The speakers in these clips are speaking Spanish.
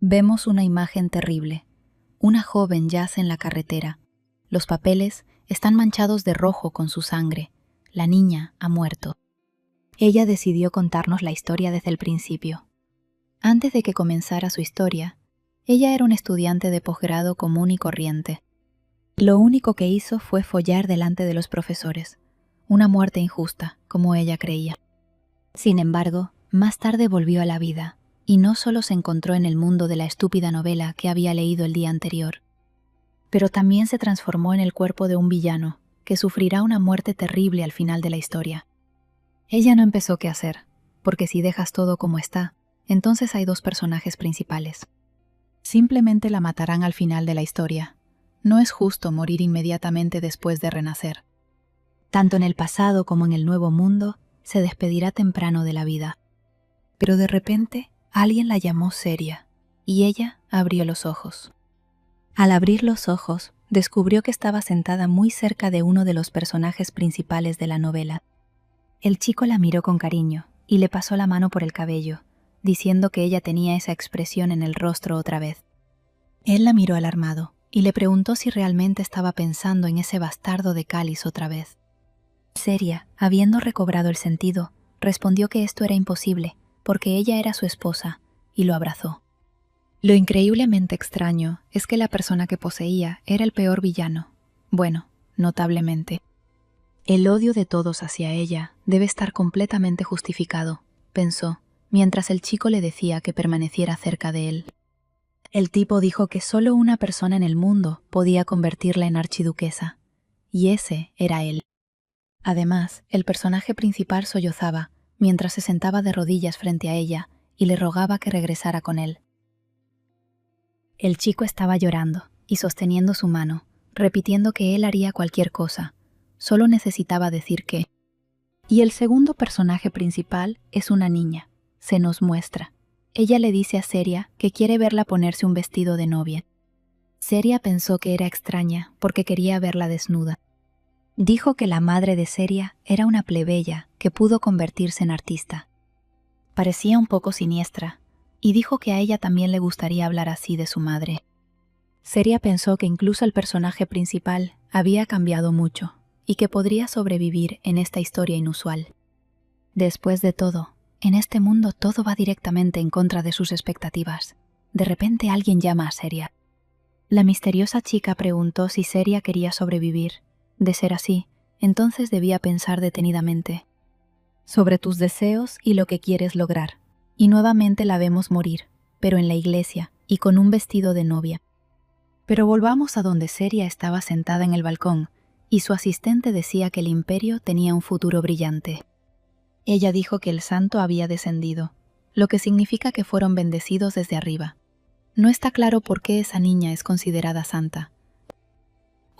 Vemos una imagen terrible. Una joven yace en la carretera. Los papeles están manchados de rojo con su sangre. La niña ha muerto. Ella decidió contarnos la historia desde el principio. Antes de que comenzara su historia, ella era una estudiante de posgrado común y corriente. Lo único que hizo fue follar delante de los profesores. Una muerte injusta, como ella creía. Sin embargo, más tarde volvió a la vida, y no solo se encontró en el mundo de la estúpida novela que había leído el día anterior, pero también se transformó en el cuerpo de un villano, que sufrirá una muerte terrible al final de la historia. Ella no empezó qué hacer, porque si dejas todo como está, entonces hay dos personajes principales. Simplemente la matarán al final de la historia. No es justo morir inmediatamente después de renacer. Tanto en el pasado como en el nuevo mundo, se despedirá temprano de la vida. Pero de repente, alguien la llamó Seria, y ella abrió los ojos. Al abrir los ojos, descubrió que estaba sentada muy cerca de uno de los personajes principales de la novela. El chico la miró con cariño y le pasó la mano por el cabello, diciendo que ella tenía esa expresión en el rostro otra vez. Él la miró alarmado y le preguntó si realmente estaba pensando en ese bastardo de Cáliz otra vez. Seria, habiendo recobrado el sentido, respondió que esto era imposible, porque ella era su esposa, y lo abrazó. Lo increíblemente extraño es que la persona que poseía era el peor villano. Bueno, notablemente. El odio de todos hacia ella debe estar completamente justificado, pensó, mientras el chico le decía que permaneciera cerca de él. El tipo dijo que solo una persona en el mundo podía convertirla en archiduquesa, y ese era él. Además, el personaje principal sollozaba, mientras se sentaba de rodillas frente a ella y le rogaba que regresara con él. El chico estaba llorando y sosteniendo su mano, repitiendo que él haría cualquier cosa, solo necesitaba decir que. Y el segundo personaje principal es una niña, se nos muestra. Ella le dice a Seria que quiere verla ponerse un vestido de novia. Seria pensó que era extraña porque quería verla desnuda. Dijo que la madre de Seria era una plebeya que pudo convertirse en artista. Parecía un poco siniestra, y dijo que a ella también le gustaría hablar así de su madre. Seria pensó que incluso el personaje principal había cambiado mucho, y que podría sobrevivir en esta historia inusual. Después de todo, en este mundo todo va directamente en contra de sus expectativas. De repente alguien llama a Seria. La misteriosa chica preguntó si Seria quería sobrevivir. De ser así, entonces debía pensar detenidamente sobre tus deseos y lo que quieres lograr. Y nuevamente la vemos morir, pero en la iglesia y con un vestido de novia. Pero volvamos a donde Seria estaba sentada en el balcón, y su asistente decía que el imperio tenía un futuro brillante. Ella dijo que el santo había descendido, lo que significa que fueron bendecidos desde arriba. No está claro por qué esa niña es considerada santa.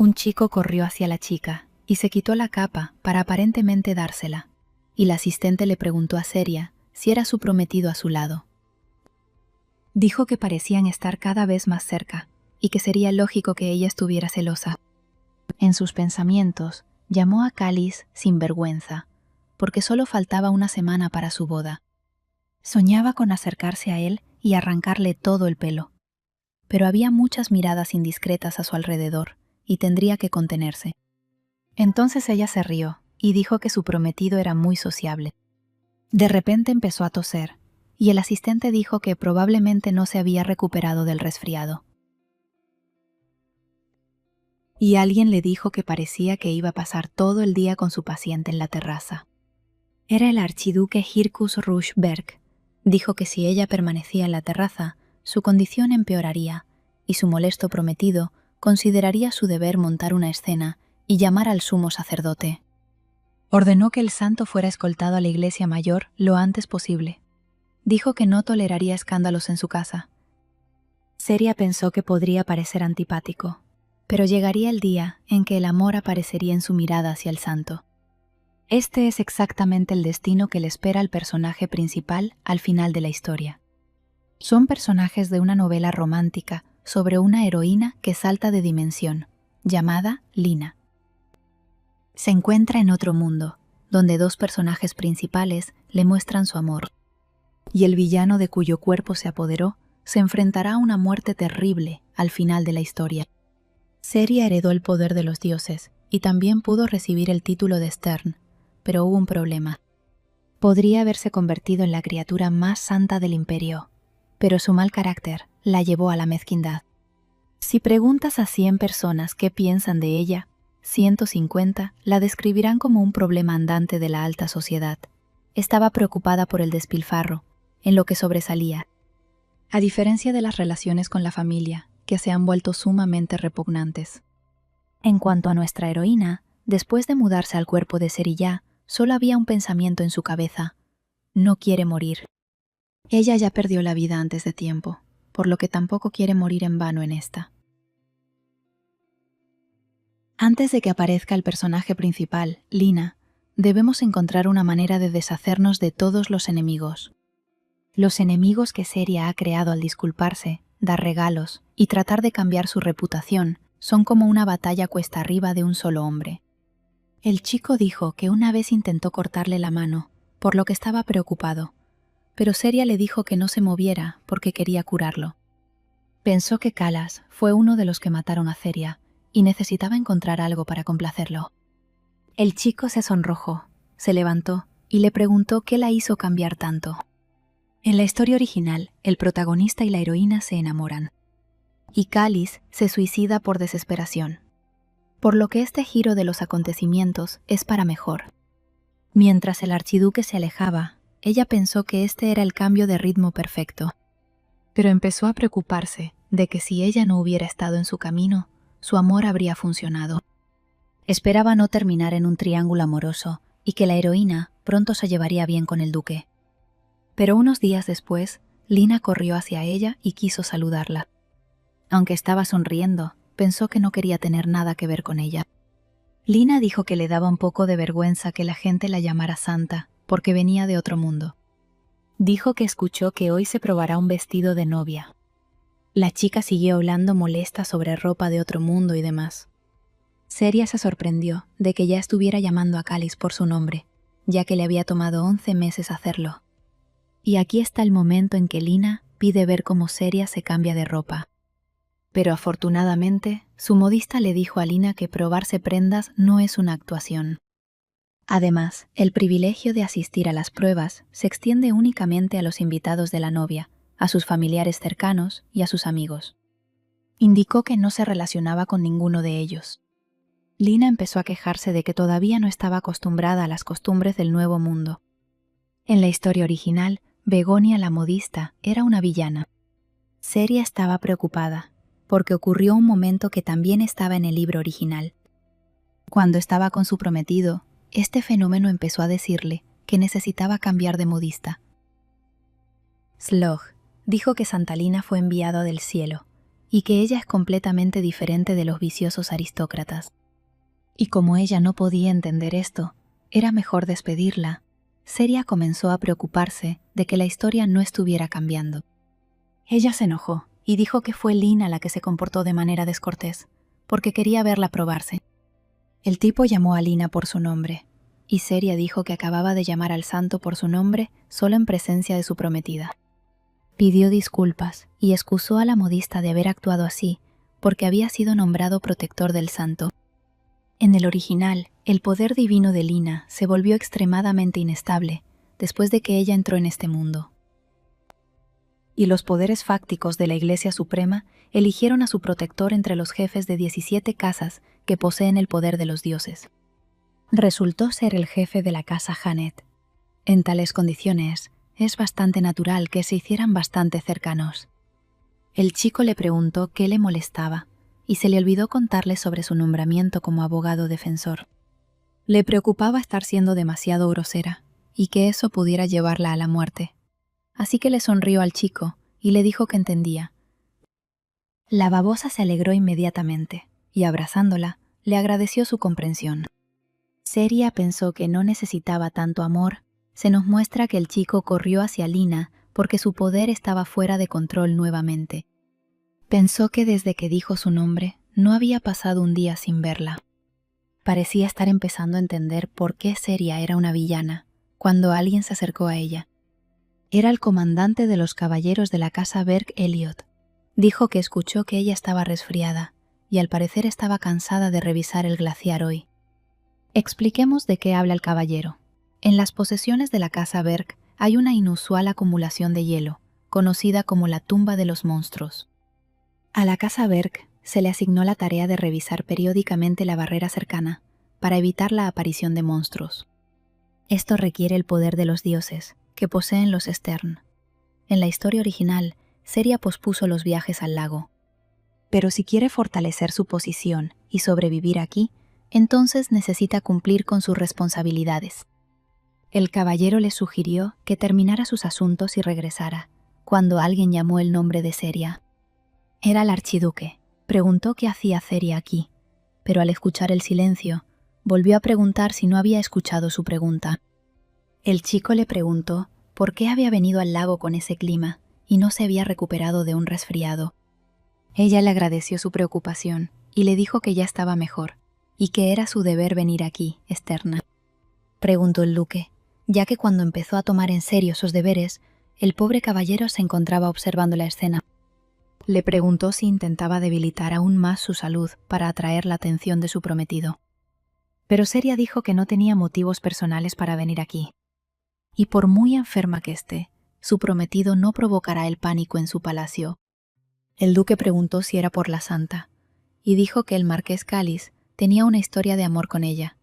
Un chico corrió hacia la chica y se quitó la capa para aparentemente dársela, y la asistente le preguntó a Seria si era su prometido a su lado. Dijo que parecían estar cada vez más cerca y que sería lógico que ella estuviera celosa. En sus pensamientos, llamó a Cáliz sinvergüenza, porque solo faltaba una semana para su boda. Soñaba con acercarse a él y arrancarle todo el pelo. Pero había muchas miradas indiscretas a su alrededor, y tendría que contenerse. Entonces ella se rió y dijo que su prometido era muy sociable. De repente empezó a toser, y el asistente dijo que probablemente no se había recuperado del resfriado. Y alguien le dijo que parecía que iba a pasar todo el día con su paciente en la terraza. Era el archiduque Hircus Rushberg. Dijo que si ella permanecía en la terraza, su condición empeoraría, y su molesto prometido consideraría su deber montar una escena y llamar al sumo sacerdote. Ordenó que el santo fuera escoltado a la iglesia mayor lo antes posible. Dijo que no toleraría escándalos en su casa. Seria pensó que podría parecer antipático, pero llegaría el día en que el amor aparecería en su mirada hacia el santo. Este es exactamente el destino que le espera al personaje principal al final de la historia. Son personajes de una novela romántica sobre una heroína que salta de dimensión, llamada Lina. Se encuentra en otro mundo, donde dos personajes principales le muestran su amor, y el villano de cuyo cuerpo se apoderó se enfrentará a una muerte terrible al final de la historia. Seria heredó el poder de los dioses y también pudo recibir el título de Stern, pero hubo un problema. Podría haberse convertido en la criatura más santa del imperio, pero su mal carácter la llevó a la mezquindad. Si preguntas a 100 personas qué piensan de ella, 150 la describirán como un problema andante de la alta sociedad. Estaba preocupada por el despilfarro, en lo que sobresalía. A diferencia de las relaciones con la familia, que se han vuelto sumamente repugnantes. En cuanto a nuestra heroína, después de mudarse al cuerpo de Seriyá, solo había un pensamiento en su cabeza: no quiere morir. Ella ya perdió la vida antes de tiempo, por lo que tampoco quiere morir en vano en esta. Antes de que aparezca el personaje principal, Lina, debemos encontrar una manera de deshacernos de todos los enemigos. Los enemigos que Seria ha creado al disculparse, dar regalos y tratar de cambiar su reputación son como una batalla cuesta arriba de un solo hombre. El chico dijo que una vez intentó cortarle la mano, por lo que estaba preocupado, pero Seria le dijo que no se moviera porque quería curarlo. Pensó que Kalas fue uno de los que mataron a Seria y necesitaba encontrar algo para complacerlo. El chico se sonrojó, se levantó y le preguntó qué la hizo cambiar tanto. En la historia original, el protagonista y la heroína se enamoran, y Kalis se suicida por desesperación, por lo que este giro de los acontecimientos es para mejor. Mientras el archiduque se alejaba, ella pensó que este era el cambio de ritmo perfecto, pero empezó a preocuparse de que si ella no hubiera estado en su camino, su amor habría funcionado. Esperaba no terminar en un triángulo amoroso y que la heroína pronto se llevaría bien con el duque. Pero unos días después, Lina corrió hacia ella y quiso saludarla. Aunque estaba sonriendo, pensó que no quería tener nada que ver con ella. Lina dijo que le daba un poco de vergüenza que la gente la llamara santa, porque venía de otro mundo. Dijo que escuchó que hoy se probará un vestido de novia. La chica siguió hablando molesta sobre ropa de otro mundo y demás. Seria se sorprendió de que ya estuviera llamando a Kalis por su nombre, ya que le había tomado 11 meses hacerlo. Y aquí está el momento en que Lina pide ver cómo Seria se cambia de ropa. Pero afortunadamente, su modista le dijo a Lina que probarse prendas no es una actuación. Además, el privilegio de asistir a las pruebas se extiende únicamente a los invitados de la novia, a sus familiares cercanos y a sus amigos. Indicó que no se relacionaba con ninguno de ellos. Lina empezó a quejarse de que todavía no estaba acostumbrada a las costumbres del nuevo mundo. En la historia original, Begonia la modista era una villana. Seria estaba preocupada, porque ocurrió un momento que también estaba en el libro original. Cuando estaba con su prometido, este fenómeno empezó a decirle que necesitaba cambiar de modista. Slog dijo que Santa Lina fue enviada del cielo y que ella es completamente diferente de los viciosos aristócratas. Y como ella no podía entender esto, era mejor despedirla. Seria comenzó a preocuparse de que la historia no estuviera cambiando. Ella se enojó y dijo que fue Lina la que se comportó de manera descortés, porque quería verla probarse. El tipo llamó a Lina por su nombre, y Seria dijo que acababa de llamar al santo por su nombre solo en presencia de su prometida. Pidió disculpas y excusó a la modista de haber actuado así, porque había sido nombrado protector del santo. En el original, el poder divino de Lina se volvió extremadamente inestable después de que ella entró en este mundo. Y los poderes fácticos de la Iglesia Suprema eligieron a su protector entre los jefes de 17 casas que poseen el poder de los dioses. Resultó ser el jefe de la casa Hanet. En tales condiciones, es bastante natural que se hicieran bastante cercanos. El chico le preguntó qué le molestaba, y se le olvidó contarle sobre su nombramiento como abogado defensor. Le preocupaba estar siendo demasiado grosera, y que eso pudiera llevarla a la muerte. Así que le sonrió al chico y le dijo que entendía. La babosa se alegró inmediatamente, y abrazándola, le agradeció su comprensión. Seria pensó que no necesitaba tanto amor. Se nos muestra que el chico corrió hacia Lina porque su poder estaba fuera de control nuevamente. Pensó que desde que dijo su nombre, no había pasado un día sin verla. Parecía estar empezando a entender por qué Seria era una villana, cuando alguien se acercó a ella. Era el comandante de los caballeros de la casa Berg Elliot. Dijo que escuchó que ella estaba resfriada y al parecer estaba cansada de revisar el glaciar hoy. Expliquemos de qué habla el caballero. En las posesiones de la casa Berg hay una inusual acumulación de hielo, conocida como la tumba de los monstruos. A la casa Berg se le asignó la tarea de revisar periódicamente la barrera cercana para evitar la aparición de monstruos. Esto requiere el poder de los dioses, que poseen los Stern. En la historia original, Seria pospuso los viajes al lago. Pero si quiere fortalecer su posición y sobrevivir aquí, entonces necesita cumplir con sus responsabilidades. El caballero le sugirió que terminara sus asuntos y regresara, cuando alguien llamó el nombre de Seria. Era el archiduque. Preguntó qué hacía Seria aquí, pero al escuchar el silencio, volvió a preguntar si no había escuchado su pregunta. El chico le preguntó por qué había venido al lago con ese clima y no se había recuperado de un resfriado. Ella le agradeció su preocupación y le dijo que ya estaba mejor y que era su deber venir aquí, Esterna. Preguntó el duque, ya que cuando empezó a tomar en serio sus deberes, el pobre caballero se encontraba observando la escena. Le preguntó si intentaba debilitar aún más su salud para atraer la atención de su prometido. Pero Seria dijo que no tenía motivos personales para venir aquí. Y por muy enferma que esté, su prometido no provocará el pánico en su palacio. El duque preguntó si era por la santa, y dijo que el marqués Cáliz tenía una historia de amor con ella.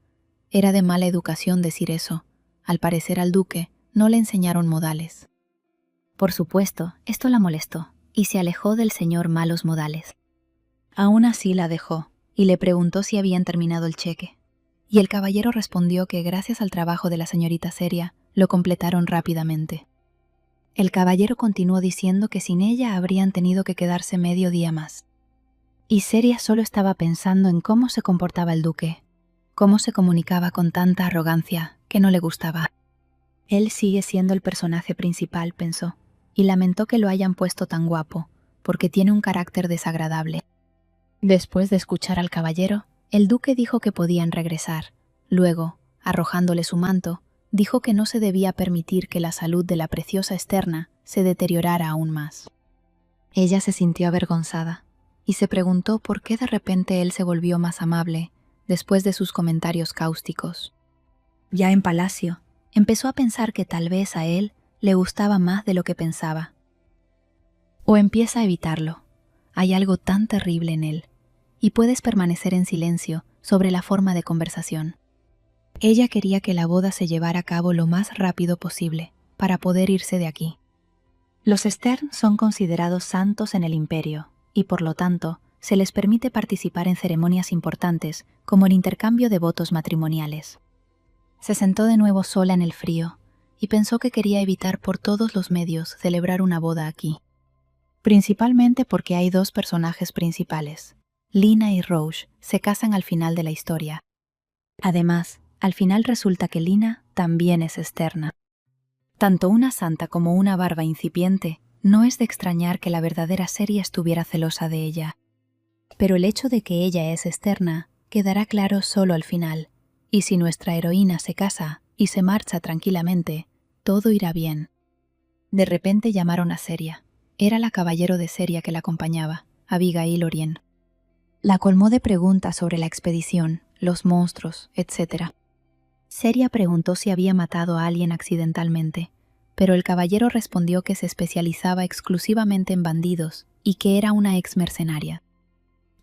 Era de mala educación decir eso. Al parecer al duque no le enseñaron modales. Por supuesto, esto la molestó, y se alejó del señor malos modales. Aún así la dejó, y le preguntó si habían terminado el cheque. Y el caballero respondió que gracias al trabajo de la señorita Seria, lo completaron rápidamente. El caballero continuó diciendo que sin ella habrían tenido que quedarse medio día más. Y Seria solo estaba pensando en cómo se comportaba el duque, cómo se comunicaba con tanta arrogancia que no le gustaba. Él sigue siendo el personaje principal, pensó, y lamentó que lo hayan puesto tan guapo, porque tiene un carácter desagradable. Después de escuchar al caballero, el duque dijo que podían regresar. Luego, arrojándole su manto, dijo que no se debía permitir que la salud de la preciosa Esterna se deteriorara aún más. Ella se sintió avergonzada y se preguntó por qué de repente él se volvió más amable después de sus comentarios cáusticos. Ya en palacio, empezó a pensar que tal vez a él le gustaba más de lo que pensaba. O empieza a evitarlo. Hay algo tan terrible en él, y puedes permanecer en silencio sobre la forma de conversación. Ella quería que la boda se llevara a cabo lo más rápido posible, para poder irse de aquí. Los Stern son considerados santos en el imperio, y por lo tanto, se les permite participar en ceremonias importantes, como el intercambio de votos matrimoniales. Se sentó de nuevo sola en el frío, y pensó que quería evitar por todos los medios celebrar una boda aquí. Principalmente porque hay dos personajes principales. Lina y Rouge se casan al final de la historia. Además, al final resulta que Lina también es Esterna. Tanto una santa como una barba incipiente, no es de extrañar que la verdadera Seria estuviera celosa de ella. Pero el hecho de que ella es Esterna quedará claro solo al final, y si nuestra heroína se casa y se marcha tranquilamente, todo irá bien. De repente llamaron a Seria. Era la caballero de Seria que la acompañaba, Abigail Orien. La colmó de preguntas sobre la expedición, los monstruos, etc. Seria preguntó si había matado a alguien accidentalmente, pero el caballero respondió que se especializaba exclusivamente en bandidos y que era una ex mercenaria.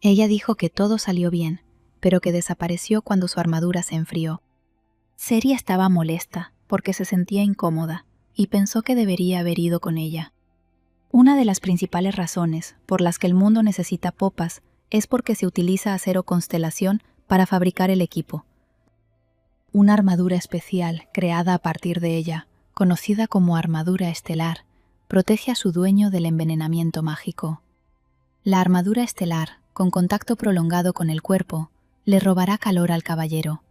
Ella dijo que todo salió bien, pero que desapareció cuando su armadura se enfrió. Seria estaba molesta porque se sentía incómoda y pensó que debería haber ido con ella. Una de las principales razones por las que el mundo necesita popas es porque se utiliza acero constelación para fabricar el equipo. Una armadura especial creada a partir de ella, conocida como armadura estelar, protege a su dueño del envenenamiento mágico. La armadura estelar, con contacto prolongado con el cuerpo, le robará calor al caballero.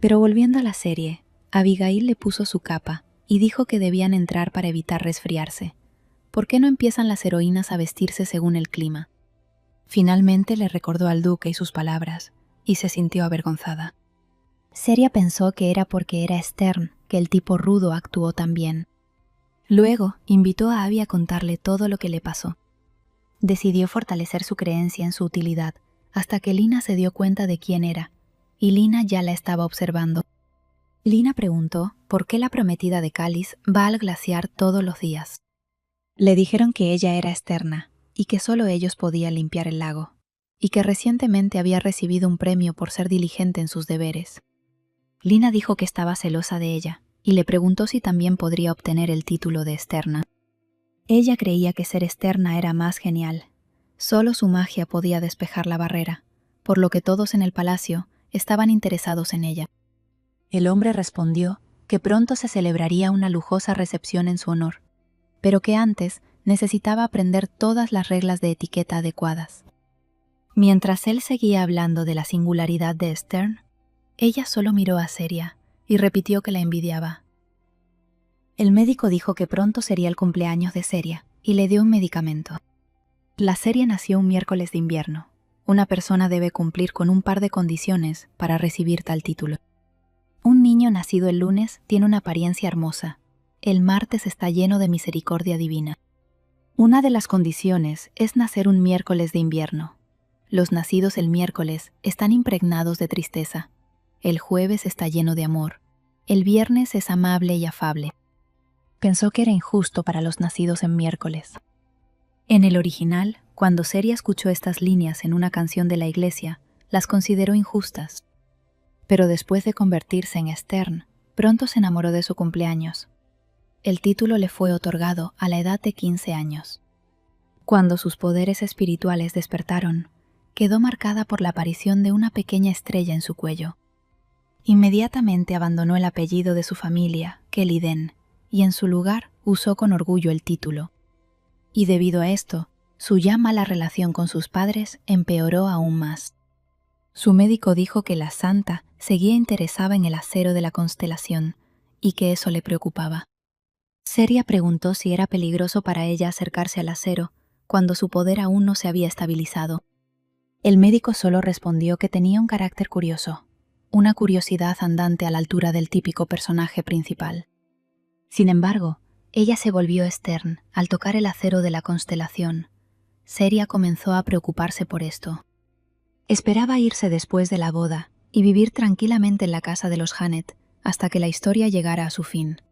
Pero volviendo a la serie, Abigail le puso su capa y dijo que debían entrar para evitar resfriarse. ¿Por qué no empiezan las heroínas a vestirse según el clima? Finalmente le recordó al duque y sus palabras, y se sintió avergonzada. Seria pensó que era porque era Stern que el tipo rudo actuó tan bien. Luego invitó a Abby a contarle todo lo que le pasó. Decidió fortalecer su creencia en su utilidad hasta que Lina se dio cuenta de quién era, y Lina ya la estaba observando. Lina preguntó por qué la prometida de Cáliz va al glaciar todos los días. Le dijeron que ella era externa y que solo ellos podían limpiar el lago, y que recientemente había recibido un premio por ser diligente en sus deberes. Lina dijo que estaba celosa de ella y le preguntó si también podría obtener el título de externa. Ella creía que ser externa era más genial. Solo su magia podía despejar la barrera, por lo que todos en el palacio estaban interesados en ella. El hombre respondió que pronto se celebraría una lujosa recepción en su honor, pero que antes necesitaba aprender todas las reglas de etiqueta adecuadas. Mientras él seguía hablando de la singularidad de Stern, ella solo miró a Seria y repitió que la envidiaba. El médico dijo que pronto sería el cumpleaños de Seria y le dio un medicamento. La Seria nació un miércoles de invierno. Una persona debe cumplir con un par de condiciones para recibir tal título. Un niño nacido el lunes tiene una apariencia hermosa. El martes está lleno de misericordia divina. Una de las condiciones es nacer un miércoles de invierno. Los nacidos el miércoles están impregnados de tristeza. El jueves está lleno de amor. El viernes es amable y afable. Pensó que era injusto para los nacidos en miércoles. En el original, cuando Seria escuchó estas líneas en una canción de la iglesia, las consideró injustas. Pero después de convertirse en Stern, pronto se enamoró de su cumpleaños. El título le fue otorgado a la edad de 15 años. Cuando sus poderes espirituales despertaron, quedó marcada por la aparición de una pequeña estrella en su cuello. Inmediatamente abandonó el apellido de su familia, Keliden, y en su lugar usó con orgullo el título. Y debido a esto, su ya mala relación con sus padres empeoró aún más. Su médico dijo que la santa seguía interesada en el acero de la constelación y que eso le preocupaba. Seria preguntó si era peligroso para ella acercarse al acero cuando su poder aún no se había estabilizado. El médico solo respondió que tenía un carácter curioso, una curiosidad andante a la altura del típico personaje principal. Sin embargo, ella se volvió Stern al tocar el acero de la constelación. Seria comenzó a preocuparse por esto. Esperaba irse después de la boda y vivir tranquilamente en la casa de los Hanet hasta que la historia llegara a su fin.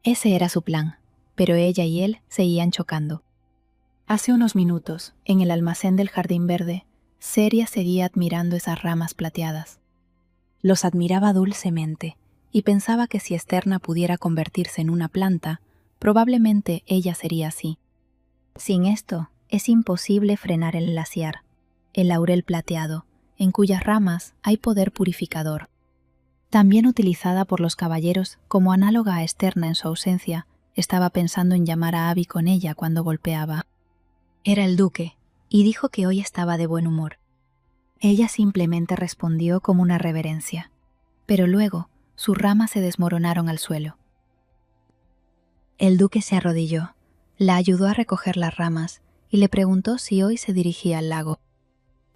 Ese era su plan, pero ella y él seguían chocando. Hace unos minutos, en el almacén del Jardín Verde, Seria seguía admirando esas ramas plateadas. Los admiraba dulcemente y pensaba que si Externa pudiera convertirse en una planta, probablemente ella sería así. Sin esto, es imposible frenar el glaciar, el laurel plateado, en cuyas ramas hay poder purificador. También utilizada por los caballeros como análoga a Externa en su ausencia, estaba pensando en llamar a Abby con ella cuando golpeaba. Era el duque, y dijo que hoy estaba de buen humor. Ella simplemente respondió como una reverencia, pero luego sus ramas se desmoronaron al suelo. El duque se arrodilló, la ayudó a recoger las ramas y le preguntó si hoy se dirigía al lago.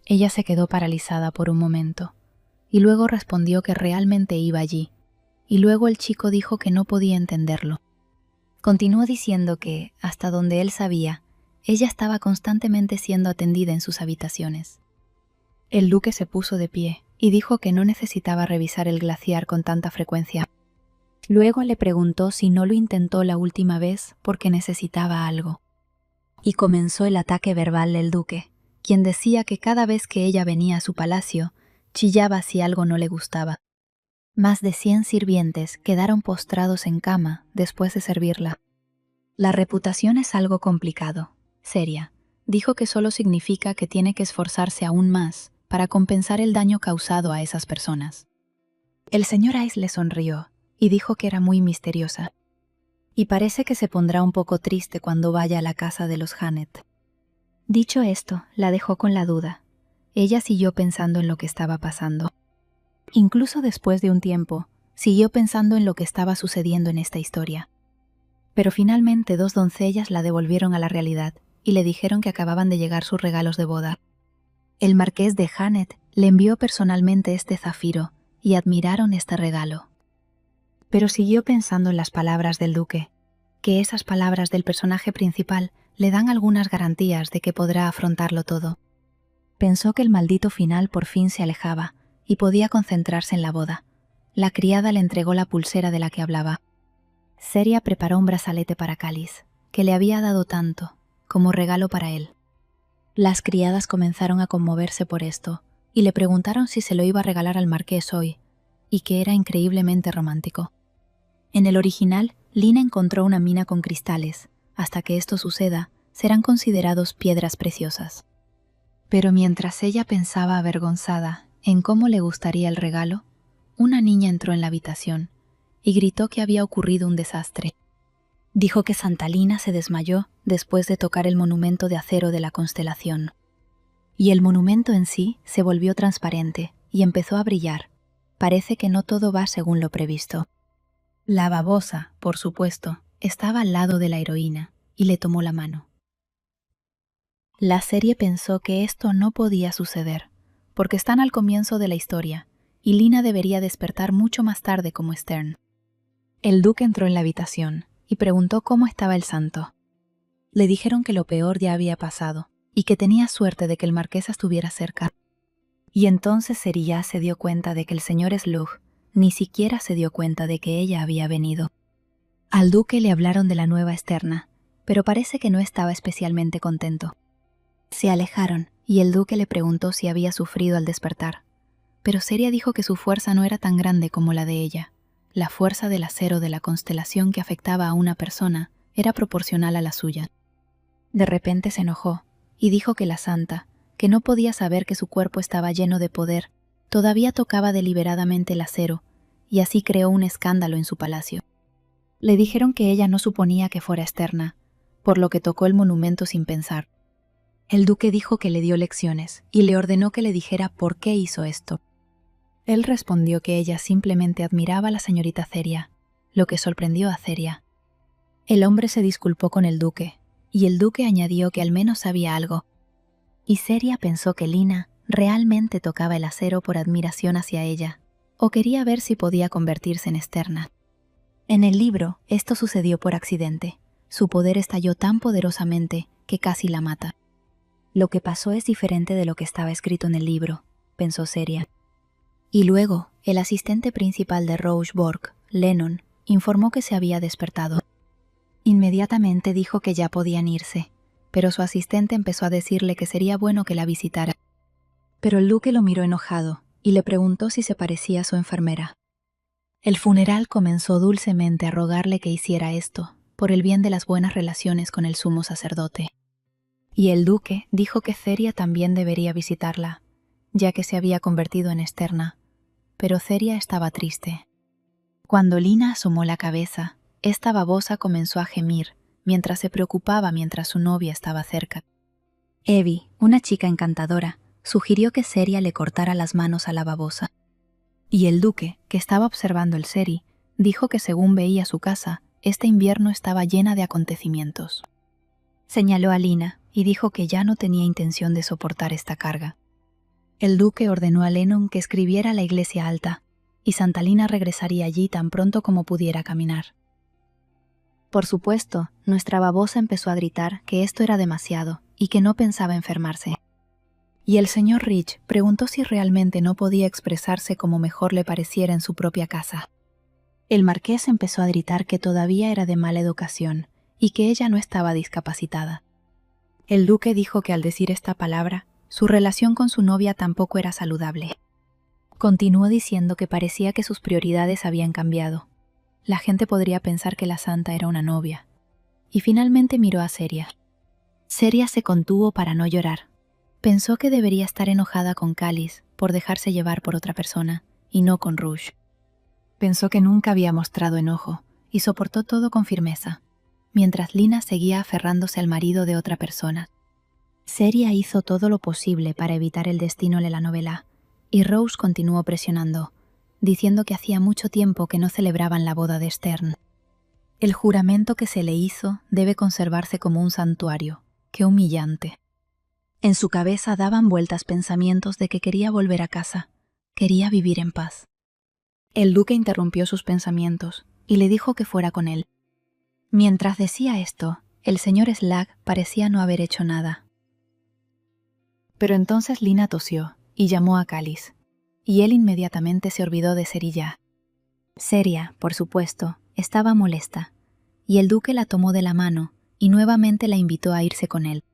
Ella se quedó paralizada por un momento, y luego respondió que realmente iba allí, y luego el chico dijo que no podía entenderlo. Continuó diciendo que, hasta donde él sabía, ella estaba constantemente siendo atendida en sus habitaciones. El duque se puso de pie y dijo que no necesitaba revisar el glaciar con tanta frecuencia. Luego le preguntó si no lo intentó la última vez porque necesitaba algo. Y comenzó el ataque verbal del duque, quien decía que cada vez que ella venía a su palacio, chillaba si algo no le gustaba. Más de 100 sirvientes quedaron postrados en cama después de servirla. La reputación es algo complicado. Seria, dijo que solo significa que tiene que esforzarse aún más para compensar el daño causado a esas personas. El señor Ice le sonrió y dijo que era muy misteriosa. Y parece que se pondrá un poco triste cuando vaya a la casa de los Hanet. Dicho esto, la dejó con la duda. Ella siguió pensando en lo que estaba pasando. Incluso después de un tiempo, siguió pensando en lo que estaba sucediendo en esta historia. Pero finalmente 2 doncellas la devolvieron a la realidad y le dijeron que acababan de llegar sus regalos de boda. El marqués de Hanet le envió personalmente este zafiro y admiraron este regalo. Pero siguió pensando en las palabras del duque. que esas palabras del personaje principal le dan algunas garantías de que podrá afrontarlo todo. Pensó que el maldito final por fin se alejaba y podía concentrarse en la boda. La criada le entregó la pulsera de la que hablaba. Seria preparó un brazalete para Cáliz, que le había dado tanto, como regalo para él. Las criadas comenzaron a conmoverse por esto y le preguntaron si se lo iba a regalar al marqués hoy, y que era increíblemente romántico. En el original, Lina encontró una mina con cristales. Hasta que esto suceda, serán considerados piedras preciosas. Pero mientras ella pensaba avergonzada en cómo le gustaría el regalo, una niña entró en la habitación y gritó que había ocurrido un desastre. Dijo que Santa Lina se desmayó después de tocar el monumento de acero de la constelación. Y el monumento en sí se volvió transparente y empezó a brillar. Parece que no todo va según lo previsto. La babosa, por supuesto, estaba al lado de la heroína y le tomó la mano. La serie pensó que esto no podía suceder, porque están al comienzo de la historia y Lina debería despertar mucho más tarde como Stern. El duque entró en la habitación y preguntó cómo estaba el santo. Le dijeron que lo peor ya había pasado y que tenía suerte de que el marqués estuviera cerca. Y entonces Seria se dio cuenta de que el señor Slug ni siquiera se dio cuenta de que ella había venido. Al duque le hablaron de la nueva externa, pero parece que no estaba especialmente contento. Se alejaron y el duque le preguntó si había sufrido al despertar, pero Seria dijo que su fuerza no era tan grande como la de ella. La fuerza del acero de la constelación que afectaba a una persona era proporcional a la suya. De repente se enojó y dijo que la santa, que no podía saber que su cuerpo estaba lleno de poder, todavía tocaba deliberadamente el acero, y así creó un escándalo en su palacio. Le dijeron que ella no suponía que fuera externa, por lo que tocó el monumento sin pensar. El duque dijo que le dio lecciones y le ordenó que le dijera por qué hizo esto. Él respondió que ella simplemente admiraba a la señorita Ceria, lo que sorprendió a Ceria. El hombre se disculpó con el duque, y el duque añadió que al menos sabía algo. Y Ceria pensó que Lina realmente tocaba el acero por admiración hacia ella, o quería ver si podía convertirse en externa. En el libro, esto sucedió por accidente. Su poder estalló tan poderosamente que casi la mata. Lo que pasó es diferente de lo que estaba escrito en el libro, pensó Ceria. Y luego, el asistente principal de Rocheborg, Lennon, informó que se había despertado. Inmediatamente dijo que ya podían irse, pero su asistente empezó a decirle que sería bueno que la visitara. Pero el duque lo miró enojado y le preguntó si se parecía a su enfermera. El funeral comenzó dulcemente a rogarle que hiciera esto, por el bien de las buenas relaciones con el sumo sacerdote. Y el duque dijo que Ceria también debería visitarla, ya que se había convertido en externa, pero Ceria estaba triste. Cuando Lina asomó la cabeza, esta babosa comenzó a gemir, mientras se preocupaba mientras su novia estaba cerca. Evie, una chica encantadora, sugirió que Ceria le cortara las manos a la babosa. Y el duque, que estaba observando el seri, dijo que según veía su casa, este invierno estaba llena de acontecimientos. Señaló a Lina y dijo que ya no tenía intención de soportar esta carga. El duque ordenó a Lennon que escribiera a la iglesia alta, y Santa Lina regresaría allí tan pronto como pudiera caminar. Por supuesto, nuestra babosa empezó a gritar que esto era demasiado y que no pensaba enfermarse. Y el señor Rich preguntó si realmente no podía expresarse como mejor le pareciera en su propia casa. El marqués empezó a gritar que todavía era de mala educación y que ella no estaba discapacitada. El duque dijo que al decir esta palabra, su relación con su novia tampoco era saludable. Continuó diciendo que parecía que sus prioridades habían cambiado. La gente podría pensar que la santa era una novia. Y finalmente miró a Ceria. Ceria se contuvo para no llorar. Pensó que debería estar enojada con Cáliz por dejarse llevar por otra persona, y no con Rouge. Pensó que nunca había mostrado enojo, y soportó todo con firmeza, mientras Lina seguía aferrándose al marido de otra persona. Ceria hizo todo lo posible para evitar el destino de la novela, y Rose continuó presionando, diciendo que hacía mucho tiempo que no celebraban la boda de Stern. El juramento que se le hizo debe conservarse como un santuario. ¡Qué humillante! En su cabeza daban vueltas pensamientos de que quería volver a casa, quería vivir en paz. El duque interrumpió sus pensamientos y le dijo que fuera con él. Mientras decía esto, el señor Slag parecía no haber hecho nada. Pero entonces Lina tosió y llamó a Cáliz, y él inmediatamente se olvidó de Seria. Seria, por supuesto, estaba molesta, y el duque la tomó de la mano y nuevamente la invitó a irse con él.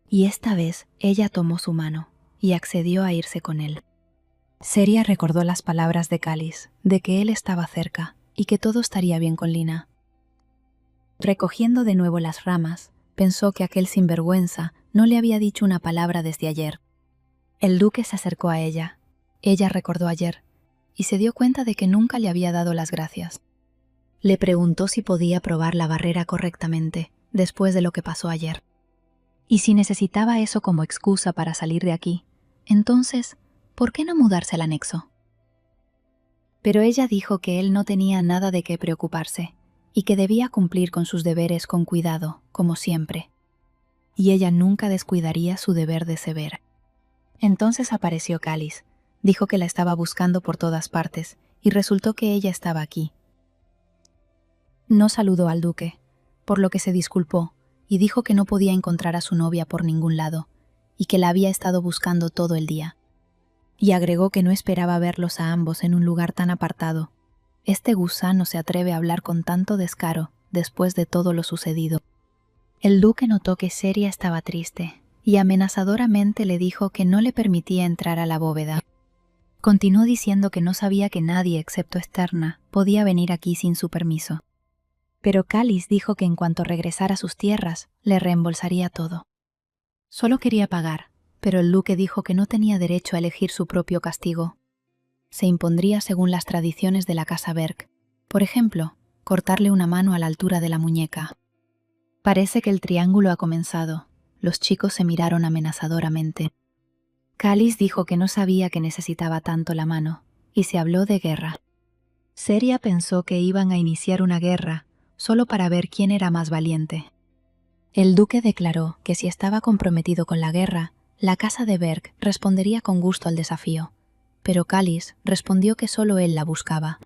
Y esta vez ella tomó su mano y accedió a irse con él. Seria recordó las palabras de Cáliz, de que él estaba cerca y que todo estaría bien con Lina. Recogiendo de nuevo las ramas, pensó que aquel sinvergüenza no le había dicho una palabra desde ayer. El duque se acercó a ella. Ella recordó ayer y se dio cuenta de que nunca le había dado las gracias. Le preguntó si podía probar la barrera correctamente después de lo que pasó ayer. Y si necesitaba eso como excusa para salir de aquí, entonces, ¿por qué no mudarse al anexo? Pero ella dijo que él no tenía nada de qué preocuparse y que debía cumplir con sus deberes con cuidado, como siempre. Y ella nunca descuidaría su deber de severa. Entonces apareció Cáliz, dijo que la estaba buscando por todas partes y resultó que ella estaba aquí. No saludó al duque, por lo que se disculpó y dijo que no podía encontrar a su novia por ningún lado y que la había estado buscando todo el día. Y agregó que no esperaba verlos a ambos en un lugar tan apartado. Este gusano se atreve a hablar con tanto descaro después de todo lo sucedido. El duque notó que Seria estaba triste y amenazadoramente le dijo que no le permitía entrar a la bóveda. Continuó diciendo que no sabía que nadie excepto Esterna podía venir aquí sin su permiso. Pero Cáliz dijo que en cuanto regresara a sus tierras, le reembolsaría todo. Solo quería pagar, pero el duque dijo que no tenía derecho a elegir su propio castigo. Se impondría según las tradiciones de la casa Berg. Por ejemplo, cortarle una mano a la altura de la muñeca. Parece que el triángulo ha comenzado. Los chicos se miraron amenazadoramente. Cáliz dijo que no sabía que necesitaba tanto la mano, y se habló de guerra. Seria pensó que iban a iniciar una guerra solo para ver quién era más valiente. El duque declaró que si estaba comprometido con la guerra, la casa de Berg respondería con gusto al desafío, pero Cáliz respondió que solo él la buscaba.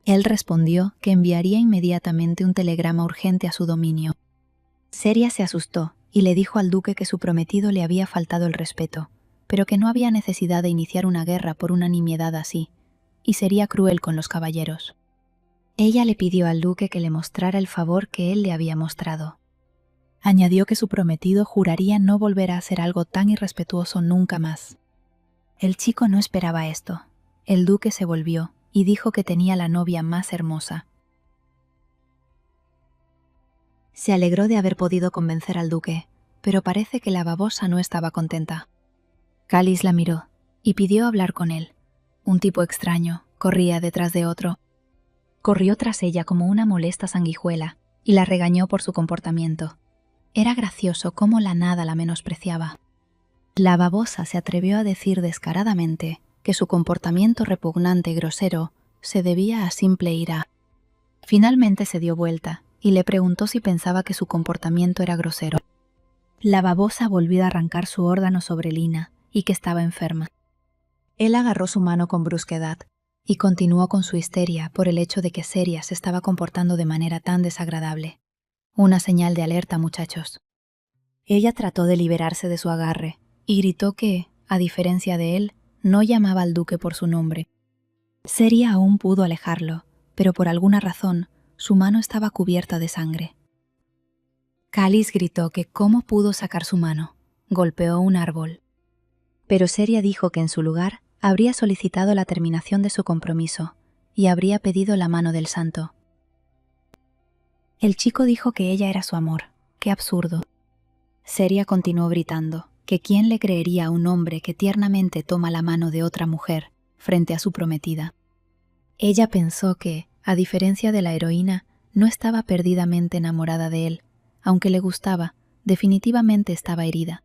Él respondió que enviaría inmediatamente un telegrama urgente a su dominio. Seria se asustó y le dijo al duque que su prometido le había faltado el respeto, pero que no había necesidad de iniciar una guerra por una nimiedad así, y sería cruel con los caballeros. Ella le pidió al duque que le mostrara el favor que él le había mostrado. Añadió que su prometido juraría no volver a hacer algo tan irrespetuoso nunca más. El chico no esperaba esto. El duque se volvió y dijo que tenía la novia más hermosa. Se alegró de haber podido convencer al duque, pero parece que la babosa no estaba contenta. Cáliz la miró y pidió hablar con él. Un tipo extraño corría detrás de otro. Corrió tras ella como una molesta sanguijuela y la regañó por su comportamiento. Era gracioso cómo la nada la menospreciaba. La babosa se atrevió a decir descaradamente que su comportamiento repugnante y grosero se debía a simple ira. Finalmente se dio vuelta y le preguntó si pensaba que su comportamiento era grosero. La babosa volvió a arrancar su órgano sobre Lina y que estaba enferma. Él agarró su mano con brusquedad y continuó con su histeria por el hecho de que Seria se estaba comportando de manera tan desagradable. Una señal de alerta, muchachos. Ella trató de liberarse de su agarre y gritó que, a diferencia de él, no llamaba al duque por su nombre. Seria aún pudo alejarlo, pero por alguna razón su mano estaba cubierta de sangre. Cáliz gritó que cómo pudo sacar su mano. Golpeó un árbol. Pero Seria dijo que en su lugar habría solicitado la terminación de su compromiso y habría pedido la mano del santo. El chico dijo que ella era su amor. ¡Qué absurdo! Seria continuó gritando que quién le creería a un hombre que tiernamente toma la mano de otra mujer frente a su prometida. Ella pensó que, a diferencia de la heroína, no estaba perdidamente enamorada de él, aunque le gustaba, definitivamente estaba herida.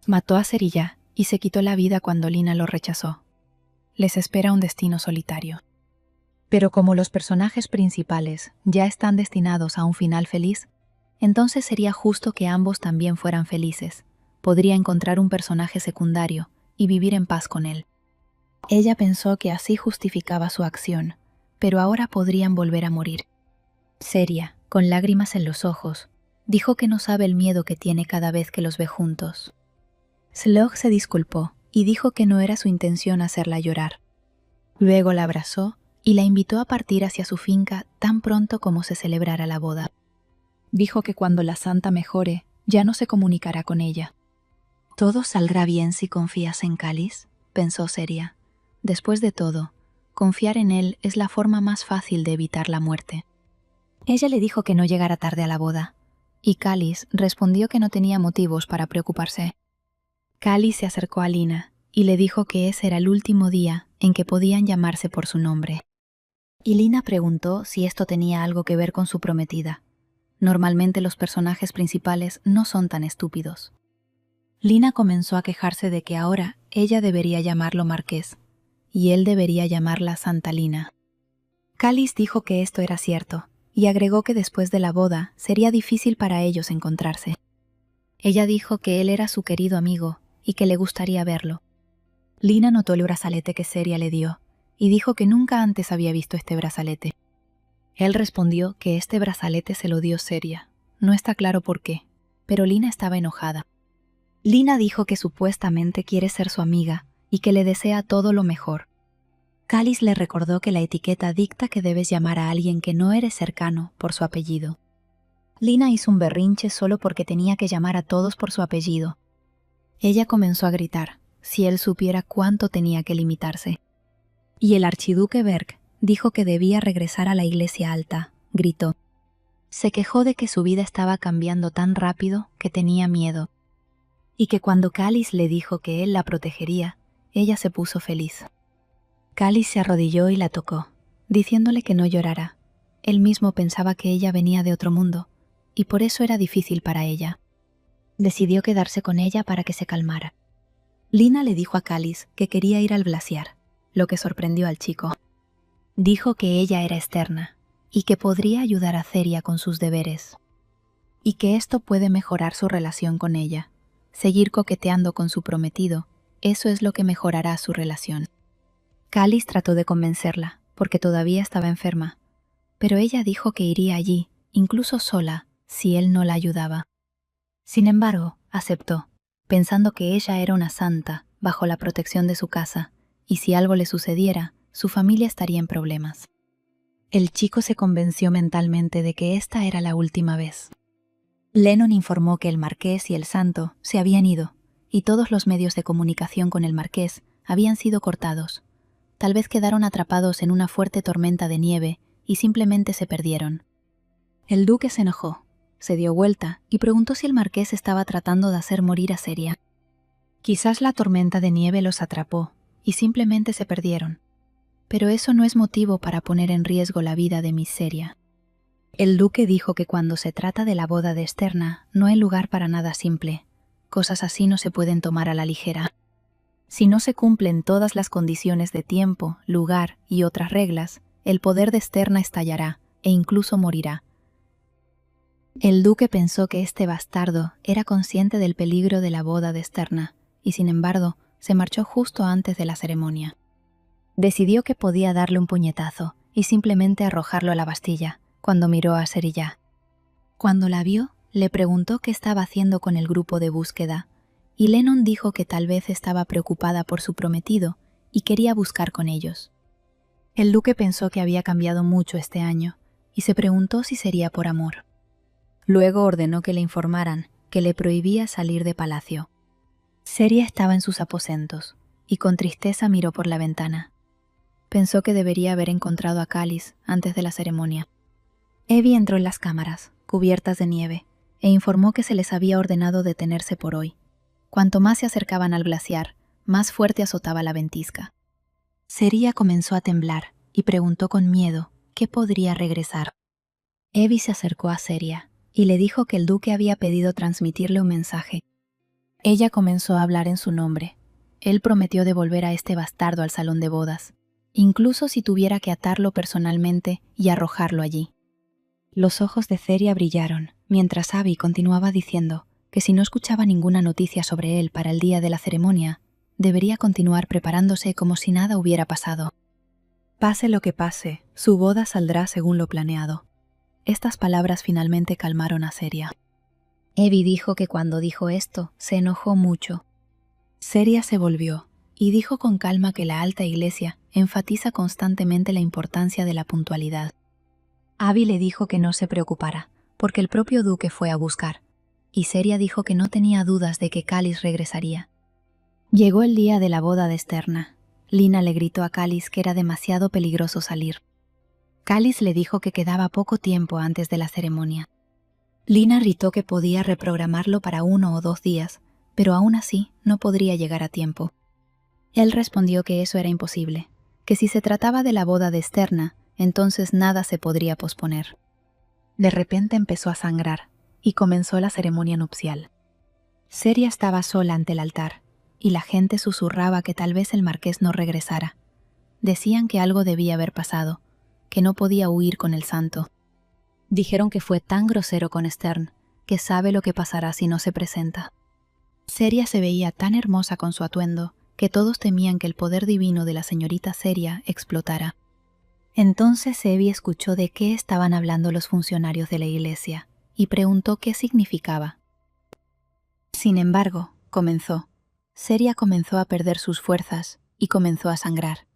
Mató a Seria y se quitó la vida cuando Lina lo rechazó. Les espera un destino solitario. Pero como los personajes principales ya están destinados a un final feliz, entonces sería justo que ambos también fueran felices. Podría encontrar un personaje secundario y vivir en paz con él. Ella pensó que así justificaba su acción, pero ahora podrían volver a morir. Seria, con lágrimas en los ojos, dijo que no sabe el miedo que tiene cada vez que los ve juntos. Slug se disculpó y dijo que no era su intención hacerla llorar. Luego la abrazó y la invitó a partir hacia su finca tan pronto como se celebrara la boda. Dijo que cuando la santa mejore, ya no se comunicará con ella. «Todo saldrá bien si confías en Cáliz», pensó Seria. Después de todo, confiar en él es la forma más fácil de evitar la muerte. Ella le dijo que no llegara tarde a la boda, y Cáliz respondió que no tenía motivos para preocuparse. Cáliz se acercó a Lina y le dijo que ese era el último día en que podían llamarse por su nombre. Y Lina preguntó si esto tenía algo que ver con su prometida. Normalmente los personajes principales no son tan estúpidos. Lina comenzó a quejarse de que ahora ella debería llamarlo Marqués, y él debería llamarla Santa Lina. Cáliz dijo que esto era cierto, y agregó que después de la boda sería difícil para ellos encontrarse. Ella dijo que él era su querido amigo y que le gustaría verlo. Lina notó el brazalete que Seria le dio, y dijo que nunca antes había visto este brazalete. Él respondió que este brazalete se lo dio Seria. No está claro por qué, pero Lina estaba enojada. Lina dijo que supuestamente quiere ser su amiga y que le desea todo lo mejor. Cáliz le recordó que la etiqueta dicta que debes llamar a alguien que no eres cercano por su apellido. Lina hizo un berrinche solo porque tenía que llamar a todos por su apellido. Ella comenzó a gritar, si él supiera cuánto tenía que limitarse. Y el archiduque Berg dijo que debía regresar a la iglesia alta, gritó. Se quejó de que su vida estaba cambiando tan rápido que tenía miedo. Y que cuando Cáliz le dijo que él la protegería, ella se puso feliz. Cáliz se arrodilló y la tocó, diciéndole que no llorara. Él mismo pensaba que ella venía de otro mundo, y por eso era difícil para ella. Decidió quedarse con ella para que se calmara. Lina le dijo a Cáliz que quería ir al glaciar, lo que sorprendió al chico. Dijo que ella era externa, y que podría ayudar a Ceria con sus deberes, y que esto puede mejorar su relación con ella. Seguir coqueteando con su prometido, eso es lo que mejorará su relación. Cáliz trató de convencerla, porque todavía estaba enferma, pero ella dijo que iría allí, incluso sola, si él no la ayudaba. Sin embargo, aceptó, pensando que ella era una santa, bajo la protección de su casa, y si algo le sucediera, su familia estaría en problemas. El chico se convenció mentalmente de que esta era la última vez. Lennon informó que el marqués y el santo se habían ido, y todos los medios de comunicación con el marqués habían sido cortados. Tal vez quedaron atrapados en una fuerte tormenta de nieve y simplemente se perdieron. El duque se enojó, se dio vuelta y preguntó si el marqués estaba tratando de hacer morir a Seria. Quizás la tormenta de nieve los atrapó y simplemente se perdieron. Pero eso no es motivo para poner en riesgo la vida de Miss Seria. El duque dijo que cuando se trata de la boda de Esterna no hay lugar para nada simple. Cosas así no se pueden tomar a la ligera. Si no se cumplen todas las condiciones de tiempo, lugar y otras reglas, el poder de Esterna estallará e incluso morirá. El duque pensó que este bastardo era consciente del peligro de la boda de Esterna y, sin embargo, se marchó justo antes de la ceremonia. Decidió que podía darle un puñetazo y simplemente arrojarlo a la Bastilla, cuando miró a Serilla. Cuando la vio, le preguntó qué estaba haciendo con el grupo de búsqueda, y Lennon dijo que tal vez estaba preocupada por su prometido y quería buscar con ellos. El duque pensó que había cambiado mucho este año y se preguntó si sería por amor. Luego ordenó que le informaran que le prohibía salir de palacio. Seria estaba en sus aposentos y con tristeza miró por la ventana. Pensó que debería haber encontrado a Cáliz antes de la ceremonia. Evie entró en las cámaras, cubiertas de nieve, e informó que se les había ordenado detenerse por hoy. Cuanto más se acercaban al glaciar, más fuerte azotaba la ventisca. Seria comenzó a temblar y preguntó con miedo qué podría regresar. Evie se acercó a Seria y le dijo que el duque había pedido transmitirle un mensaje. Ella comenzó a hablar en su nombre. Él prometió devolver a este bastardo al salón de bodas, incluso si tuviera que atarlo personalmente y arrojarlo allí. Los ojos de Ceria brillaron, mientras Abby continuaba diciendo que si no escuchaba ninguna noticia sobre él para el día de la ceremonia, debería continuar preparándose como si nada hubiera pasado. Pase lo que pase, su boda saldrá según lo planeado. Estas palabras finalmente calmaron a Seria. Evi dijo que cuando dijo esto, se enojó mucho. Seria se volvió y dijo con calma que la alta iglesia enfatiza constantemente la importancia de la puntualidad. Abby le dijo que no se preocupara, porque el propio duque fue a buscar, y Seria dijo que no tenía dudas de que Callis regresaría. Llegó el día de la boda de Sterna. Lina le gritó a Callis que era demasiado peligroso salir. Callis le dijo que quedaba poco tiempo antes de la ceremonia. Lina gritó que podía reprogramarlo para 1 o 2 días, pero aún así no podría llegar a tiempo. Él respondió que eso era imposible, que si se trataba de la boda de Sterna, entonces nada se podría posponer. De repente empezó a sangrar, y comenzó la ceremonia nupcial. Seria estaba sola ante el altar, y la gente susurraba que tal vez el marqués no regresara. Decían que algo debía haber pasado, que no podía huir con el santo. Dijeron que fue tan grosero con Stern, que sabe lo que pasará si no se presenta. Seria se veía tan hermosa con su atuendo, que todos temían que el poder divino de la señorita Seria explotara. Entonces Evie escuchó de qué estaban hablando los funcionarios de la iglesia, y preguntó qué significaba. Sin embargo, comenzó. Seria comenzó a perder sus fuerzas y comenzó a sangrar.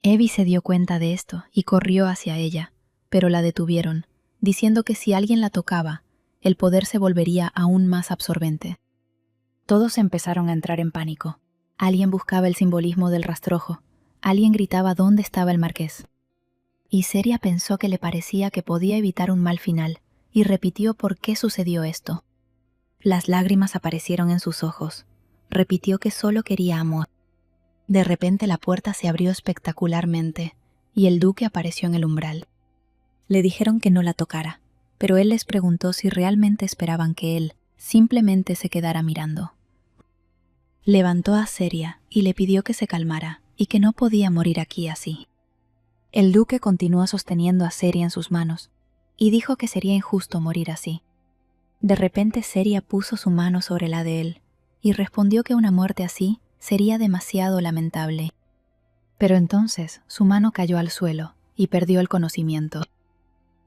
Evie se dio cuenta de esto y corrió hacia ella, pero la detuvieron, diciendo que si alguien la tocaba, el poder se volvería aún más absorbente. Todos empezaron a entrar en pánico. Alguien buscaba el simbolismo del rastrojo, alguien gritaba dónde estaba el marqués. Y Seria pensó que le parecía que podía evitar un mal final, y repitió por qué sucedió esto. Las lágrimas aparecieron en sus ojos. Repitió que solo quería amor. De repente la puerta se abrió espectacularmente, y el duque apareció en el umbral. Le dijeron que no la tocara, pero él les preguntó si realmente esperaban que él simplemente se quedara mirando. Levantó a Seria y le pidió que se calmara y que no podía morir aquí así. El duque continuó sosteniendo a Seria en sus manos y dijo que sería injusto morir así. De repente Seria puso su mano sobre la de él y respondió que una muerte así sería demasiado lamentable. Pero entonces su mano cayó al suelo y perdió el conocimiento.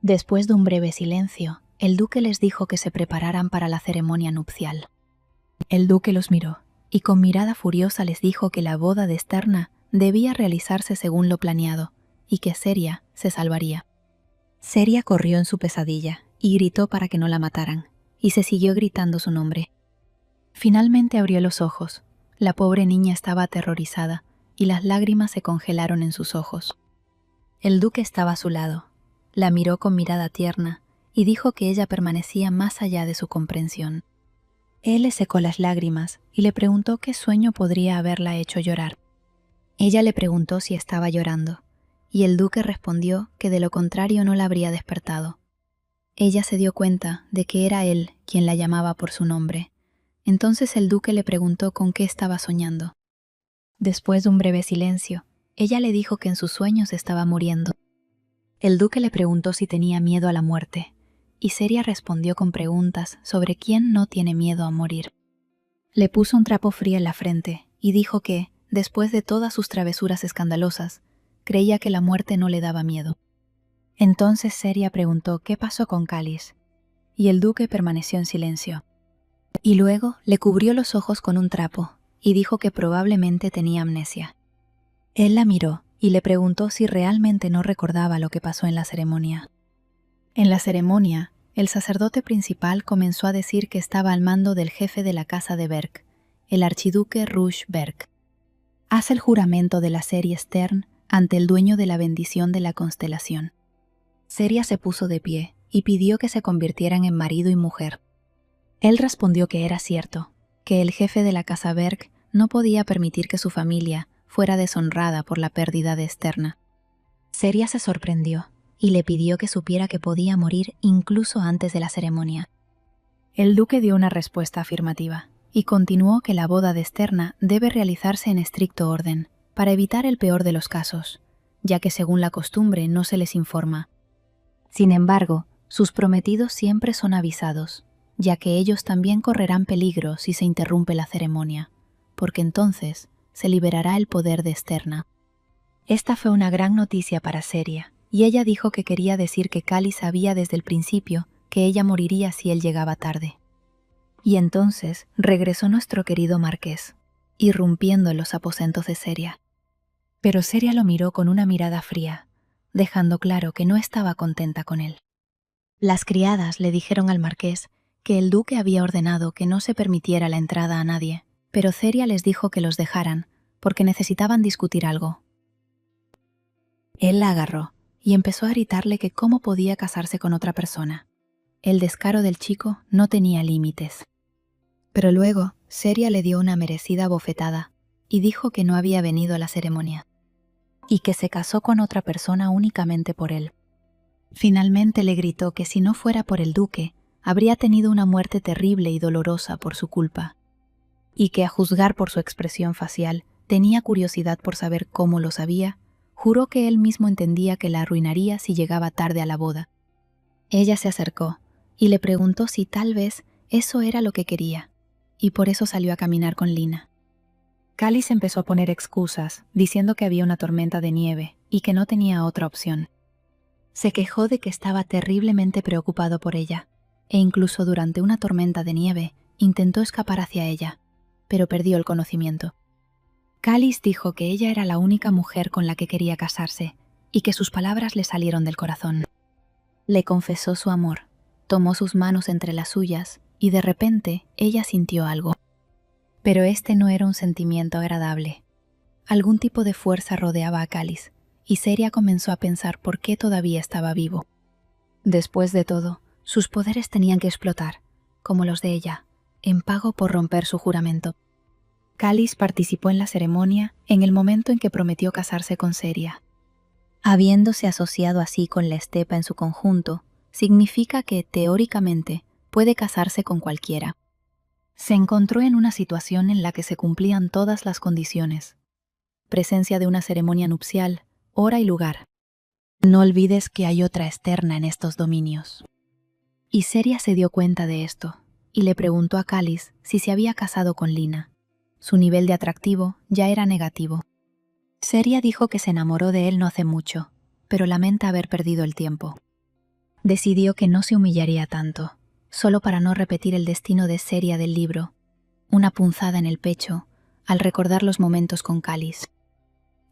Después de un breve silencio, el duque les dijo que se prepararan para la ceremonia nupcial. El duque los miró y con mirada furiosa les dijo que la boda de Sterna debía realizarse según lo planeado y que Seria se salvaría. Seria corrió en su pesadilla y gritó para que no la mataran, y se siguió gritando su nombre. Finalmente abrió los ojos. La pobre niña estaba aterrorizada y las lágrimas se congelaron en sus ojos. El duque estaba a su lado. La miró con mirada tierna y dijo que ella permanecía más allá de su comprensión. Él le secó las lágrimas y le preguntó qué sueño podría haberla hecho llorar. Ella le preguntó si estaba llorando, y el duque respondió que de lo contrario no la habría despertado. Ella se dio cuenta de que era él quien la llamaba por su nombre. Entonces el duque le preguntó con qué estaba soñando. Después de un breve silencio, ella le dijo que en sus sueños estaba muriendo. El duque le preguntó si tenía miedo a la muerte, y Seria respondió con preguntas sobre quién no tiene miedo a morir. Le puso un trapo frío en la frente y dijo que, después de todas sus travesuras escandalosas, creía que la muerte no le daba miedo. Entonces Seria preguntó qué pasó con Callis, y el duque permaneció en silencio. Y luego le cubrió los ojos con un trapo y dijo que probablemente tenía amnesia. Él la miró y le preguntó si realmente no recordaba lo que pasó en la ceremonia. En la ceremonia, el sacerdote principal comenzó a decir que estaba al mando del jefe de la casa de Berg, el archiduque Rush Berg. Haz el juramento de la serie Stern ante el dueño de la bendición de la constelación. Seria se puso de pie y pidió que se convirtieran en marido y mujer. Él respondió que era cierto, que el jefe de la casa Berg no podía permitir que su familia fuera deshonrada por la pérdida de Sterna. Seria se sorprendió y le pidió que supiera que podía morir incluso antes de la ceremonia. El duque dio una respuesta afirmativa y continuó que la boda de Sterna debe realizarse en estricto orden, para evitar el peor de los casos, ya que según la costumbre no se les informa. Sin embargo, sus prometidos siempre son avisados, ya que ellos también correrán peligro si se interrumpe la ceremonia, porque entonces se liberará el poder de Sterna. Esta fue una gran noticia para Seria, y ella dijo que quería decir que Cali sabía desde el principio que ella moriría si él llegaba tarde. Y entonces regresó nuestro querido marqués, irrumpiendo en los aposentos de Seria. Pero Seria lo miró con una mirada fría, dejando claro que no estaba contenta con él. Las criadas le dijeron al marqués que el duque había ordenado que no se permitiera la entrada a nadie, pero Seria les dijo que los dejaran, porque necesitaban discutir algo. Él la agarró y empezó a gritarle que cómo podía casarse con otra persona. El descaro del chico no tenía límites. Pero luego, Seria le dio una merecida bofetada y dijo que no había venido a la ceremonia, y que se casó con otra persona únicamente por él. Finalmente le gritó que si no fuera por el duque, habría tenido una muerte terrible y dolorosa por su culpa, y que a juzgar por su expresión facial, tenía curiosidad por saber cómo lo sabía. Juró que él mismo entendía que la arruinaría si llegaba tarde a la boda. Ella se acercó y le preguntó si tal vez eso era lo que quería, y por eso salió a caminar con Lina. Cáliz empezó a poner excusas, diciendo que había una tormenta de nieve y que no tenía otra opción. Se quejó de que estaba terriblemente preocupado por ella, e incluso durante una tormenta de nieve intentó escapar hacia ella, pero perdió el conocimiento. Cáliz dijo que ella era la única mujer con la que quería casarse y que sus palabras le salieron del corazón. Le confesó su amor, tomó sus manos entre las suyas y de repente ella sintió algo. Pero este no era un sentimiento agradable. Algún tipo de fuerza rodeaba a Cáliz y Seria comenzó a pensar por qué todavía estaba vivo. Después de todo, sus poderes tenían que explotar, como los de ella, en pago por romper su juramento. Cáliz participó en la ceremonia en el momento en que prometió casarse con Seria. Habiéndose asociado así con la estepa en su conjunto, significa que, teóricamente, puede casarse con cualquiera. Se encontró en una situación en la que se cumplían todas las condiciones. Presencia de una ceremonia nupcial, hora y lugar. No olvides que hay otra externa en estos dominios. Y Seria se dio cuenta de esto, y le preguntó a Cáliz si se había casado con Lina. Su nivel de atractivo ya era negativo. Seria dijo que se enamoró de él no hace mucho, pero lamenta haber perdido el tiempo. Decidió que no se humillaría tanto, solo para no repetir el destino de Seria del libro, una punzada en el pecho, al recordar los momentos con Cáliz.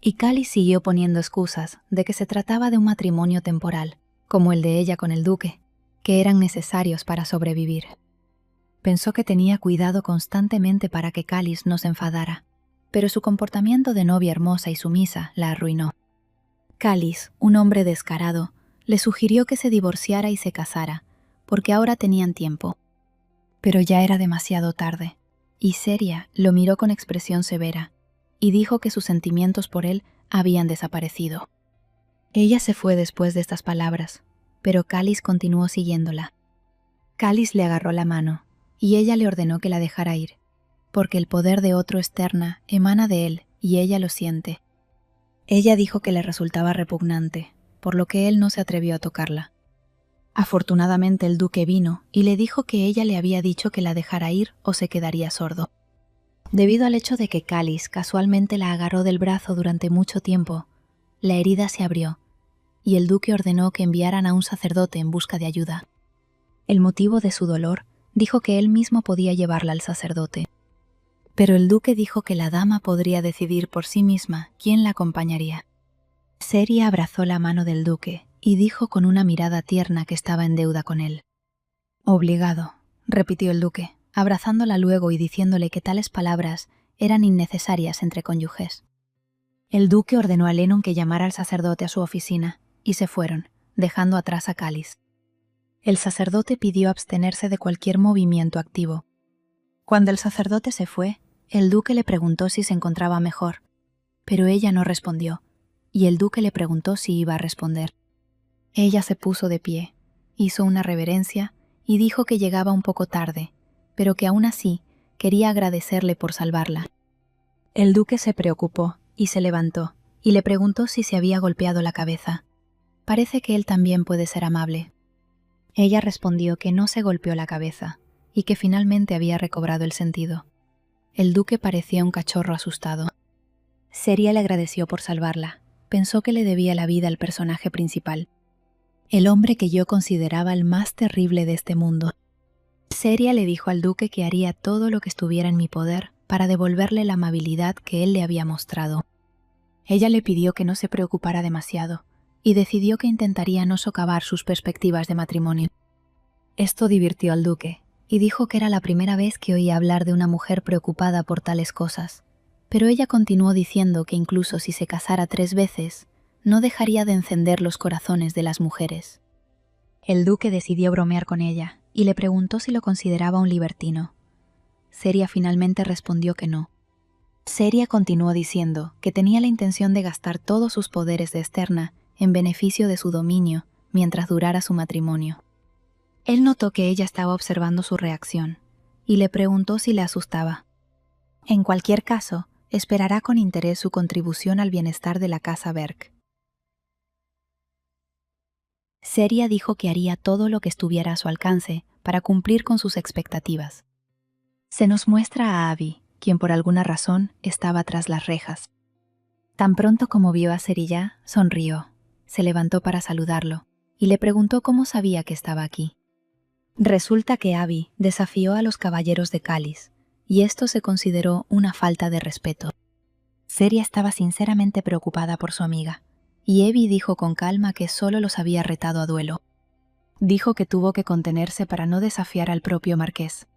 Y Cáliz siguió poniendo excusas de que se trataba de un matrimonio temporal, como el de ella con el duque, que eran necesarios para sobrevivir. Pensó que tenía cuidado constantemente para que Cáliz no se enfadara, pero su comportamiento de novia hermosa y sumisa la arruinó. Cáliz, un hombre descarado, le sugirió que se divorciara y se casara, porque ahora tenían tiempo. Pero ya era demasiado tarde, y Seria lo miró con expresión severa, y dijo que sus sentimientos por él habían desaparecido. Ella se fue después de estas palabras, pero Cáliz continuó siguiéndola. Cáliz le agarró la mano, y ella le ordenó que la dejara ir, porque el poder de otro externa emana de él y ella lo siente. Ella dijo que le resultaba repugnante, por lo que él no se atrevió a tocarla. Afortunadamente el duque vino y le dijo que ella le había dicho que la dejara ir o se quedaría sordo. Debido al hecho de que Cáliz casualmente la agarró del brazo durante mucho tiempo, la herida se abrió, y el duque ordenó que enviaran a un sacerdote en busca de ayuda. El motivo de su dolor dijo que él mismo podía llevarla al sacerdote. Pero el duque dijo que la dama podría decidir por sí misma quién la acompañaría. Seria abrazó la mano del duque y dijo con una mirada tierna que estaba en deuda con él. «Obligado», repitió el duque, abrazándola luego y diciéndole que tales palabras eran innecesarias entre cónyuges. El duque ordenó a Lennon que llamara al sacerdote a su oficina, y se fueron, dejando atrás a Cáliz. El sacerdote pidió abstenerse de cualquier movimiento activo. Cuando el sacerdote se fue, el duque le preguntó si se encontraba mejor, pero ella no respondió, y el duque le preguntó si iba a responder. Ella se puso de pie, hizo una reverencia y dijo que llegaba un poco tarde, pero que aún así quería agradecerle por salvarla. El duque se preocupó y se levantó, y le preguntó si se había golpeado la cabeza. Parece que él también puede ser amable. Ella respondió que no se golpeó la cabeza, y que finalmente había recobrado el sentido. El duque parecía un cachorro asustado. Seria le agradeció por salvarla, pensó que le debía la vida al personaje principal, el hombre que yo consideraba el más terrible de este mundo. Seria le dijo al duque que haría todo lo que estuviera en mi poder para devolverle la amabilidad que él le había mostrado. Ella le pidió que no se preocupara demasiado y decidió que intentaría no socavar sus perspectivas de matrimonio. Esto divirtió al duque y dijo que era la primera vez que oía hablar de una mujer preocupada por tales cosas, pero ella continuó diciendo que incluso si se casara 3 veces, no dejaría de encender los corazones de las mujeres. El duque decidió bromear con ella y le preguntó si lo consideraba un libertino. Seria finalmente respondió que no. Seria continuó diciendo que tenía la intención de gastar todos sus poderes de Esterna en beneficio de su dominio mientras durara su matrimonio. Él notó que ella estaba observando su reacción y le preguntó si le asustaba. En cualquier caso, esperará con interés su contribución al bienestar de la casa Berg. Seria dijo que haría todo lo que estuviera a su alcance para cumplir con sus expectativas. Se nos muestra a Abby, quien por alguna razón estaba tras las rejas. Tan pronto como vio a Serilla, sonrió, se levantó para saludarlo y le preguntó cómo sabía que estaba aquí. Resulta que Abby desafió a los caballeros de Cáliz, y esto se consideró una falta de respeto. Seria estaba sinceramente preocupada por su amiga, y Abby dijo con calma que solo los había retado a duelo. Dijo que tuvo que contenerse para no desafiar al propio marqués.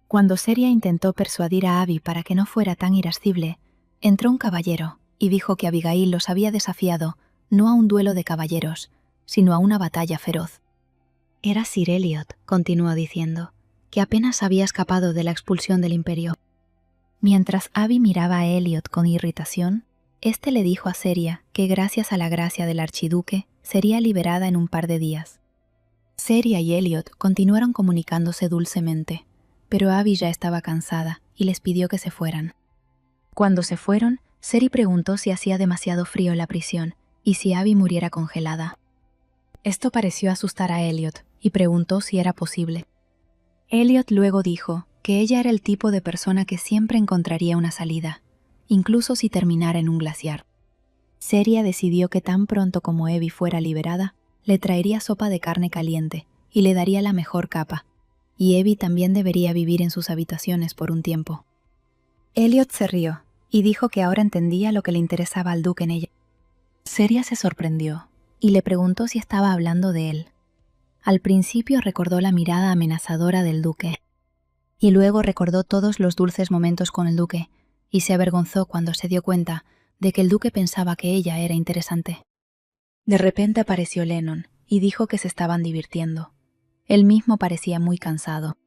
Cuando Seria intentó persuadir a Abby para que no fuera tan irascible, entró un caballero y dijo que Abigail los había desafiado no a un duelo de caballeros, sino a una batalla feroz. Era Sir Elliot, continuó diciendo, que apenas había escapado de la expulsión del imperio. Mientras Abby miraba a Elliot con irritación, éste le dijo a Seria que gracias a la gracia del archiduque sería liberada en un par de días. Seria y Elliot continuaron comunicándose dulcemente, pero Abby ya estaba cansada y les pidió que se fueran. Cuando se fueron, Seri preguntó si hacía demasiado frío en la prisión y si Abby muriera congelada. Esto pareció asustar a Elliot y preguntó si era posible. Elliot luego dijo que ella era el tipo de persona que siempre encontraría una salida, incluso si terminara en un glaciar. Seria decidió que tan pronto como Abby fuera liberada, le traería sopa de carne caliente y le daría la mejor capa, y Abby también debería vivir en sus habitaciones por un tiempo. Elliot se rió y dijo que ahora entendía lo que le interesaba al duque en ella. Seria se sorprendió y le preguntó si estaba hablando de él. Al principio recordó la mirada amenazadora del duque, y luego recordó todos los dulces momentos con el duque, y se avergonzó cuando se dio cuenta de que el duque pensaba que ella era interesante. De repente apareció Lennon y dijo que se estaban divirtiendo. Él mismo parecía muy cansado.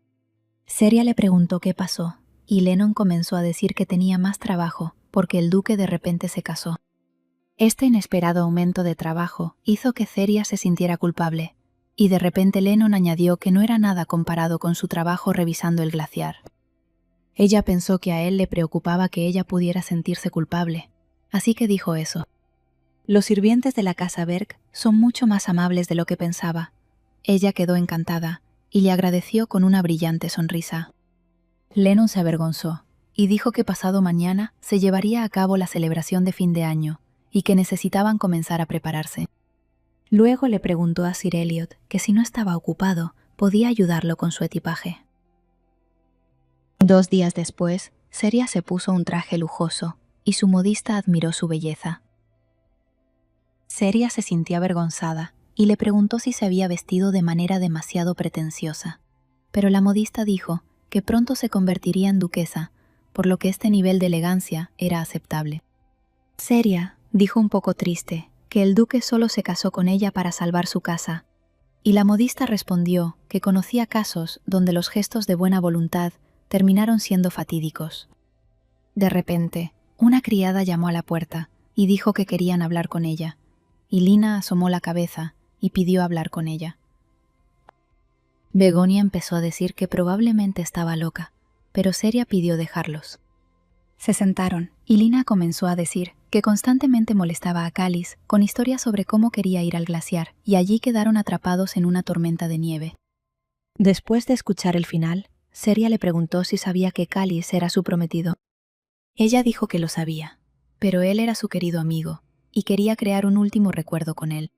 Seria le preguntó qué pasó, y Lennon comenzó a decir que tenía más trabajo porque el duque de repente se casó. Este inesperado aumento de trabajo hizo que Seria se sintiera culpable, y de repente Lennon añadió que no era nada comparado con su trabajo revisando el glaciar. Ella pensó que a él le preocupaba que ella pudiera sentirse culpable, así que dijo eso. Los sirvientes de la casa Berg son mucho más amables de lo que pensaba. Ella quedó encantada y le agradeció con una brillante sonrisa. Lennon se avergonzó y dijo que pasado mañana se llevaría a cabo la celebración de fin de año y que necesitaban comenzar a prepararse. Luego le preguntó a Sir Elliot que si no estaba ocupado, podía ayudarlo con su equipaje. 2 días después, Seria se puso un traje lujoso y su modista admiró su belleza. Seria se sintió avergonzada y le preguntó si se había vestido de manera demasiado pretenciosa, pero la modista dijo que pronto se convertiría en duquesa, por lo que este nivel de elegancia era aceptable. Seria dijo un poco triste que el duque solo se casó con ella para salvar su casa, y la modista respondió que conocía casos donde los gestos de buena voluntad terminaron siendo fatídicos. De repente, una criada llamó a la puerta y dijo que querían hablar con ella, y Lina asomó la cabeza y pidió hablar con ella. Begonia empezó a decir que probablemente estaba loca, pero Seria pidió dejarlos. Se sentaron y Lina comenzó a decir que constantemente molestaba a Cáliz con historias sobre cómo quería ir al glaciar, y allí quedaron atrapados en una tormenta de nieve. Después de escuchar el final, Seria le preguntó si sabía que Cáliz era su prometido. Ella dijo que lo sabía, pero él era su querido amigo, y quería crear un último recuerdo con él.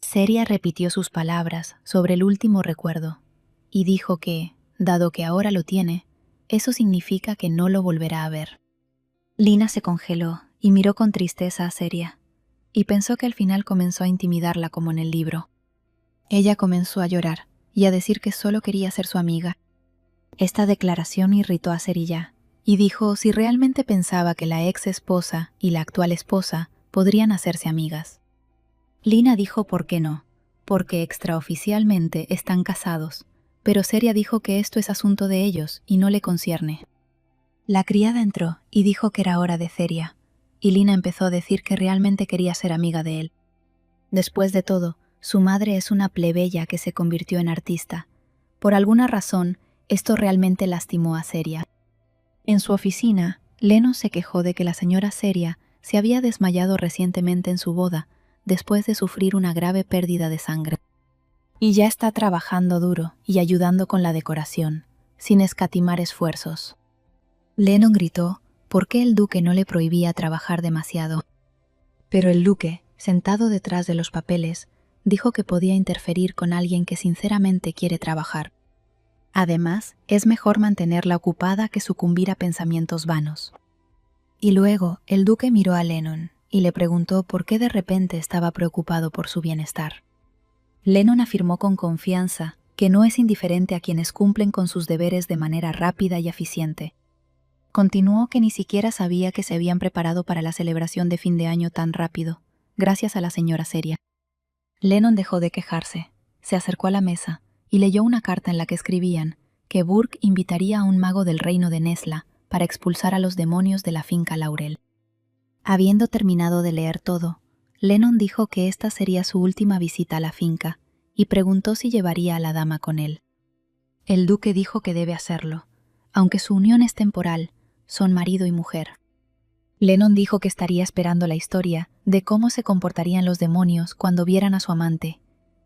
Seria repitió sus palabras sobre el último recuerdo y dijo que, dado que ahora lo tiene, eso significa que no lo volverá a ver. Lina se congeló y miró con tristeza a Seria, y pensó que al final comenzó a intimidarla como en el libro. Ella comenzó a llorar y a decir que solo quería ser su amiga. Esta declaración irritó a Seria, y dijo si realmente pensaba que la ex esposa y la actual esposa podrían hacerse amigas. Lina dijo por qué no, porque extraoficialmente están casados, pero Seria dijo que esto es asunto de ellos y no le concierne. La criada entró y dijo que era hora de Seria, y Lina empezó a decir que realmente quería ser amiga de él. Después de todo, su madre es una plebeya que se convirtió en artista. Por alguna razón, esto realmente lastimó a Seria. En su oficina, Lennon se quejó de que la señora Seria se había desmayado recientemente en su boda, después de sufrir una grave pérdida de sangre. Y ya está trabajando duro y ayudando con la decoración, sin escatimar esfuerzos. Lennon gritó por qué el duque no le prohibía trabajar demasiado. Pero el duque, sentado detrás de los papeles, dijo que podía interferir con alguien que sinceramente quiere trabajar. Además, es mejor mantenerla ocupada que sucumbir a pensamientos vanos. Y luego, el duque miró a Lennon y le preguntó por qué de repente estaba preocupado por su bienestar. Lennon afirmó con confianza que no es indiferente a quienes cumplen con sus deberes de manera rápida y eficiente. Continuó que ni siquiera sabía que se habían preparado para la celebración de fin de año tan rápido, gracias a la señora Seria. Lennon dejó de quejarse, se acercó a la mesa y leyó una carta en la que escribían que Burke invitaría a un mago del reino de Nesla para expulsar a los demonios de la finca Laurel. Habiendo terminado de leer todo, Lennon dijo que esta sería su última visita a la finca y preguntó si llevaría a la dama con él. El duque dijo que debe hacerlo, aunque su unión es temporal, son marido y mujer. Lennon dijo que estaría esperando la historia de cómo se comportarían los demonios cuando vieran a su amante,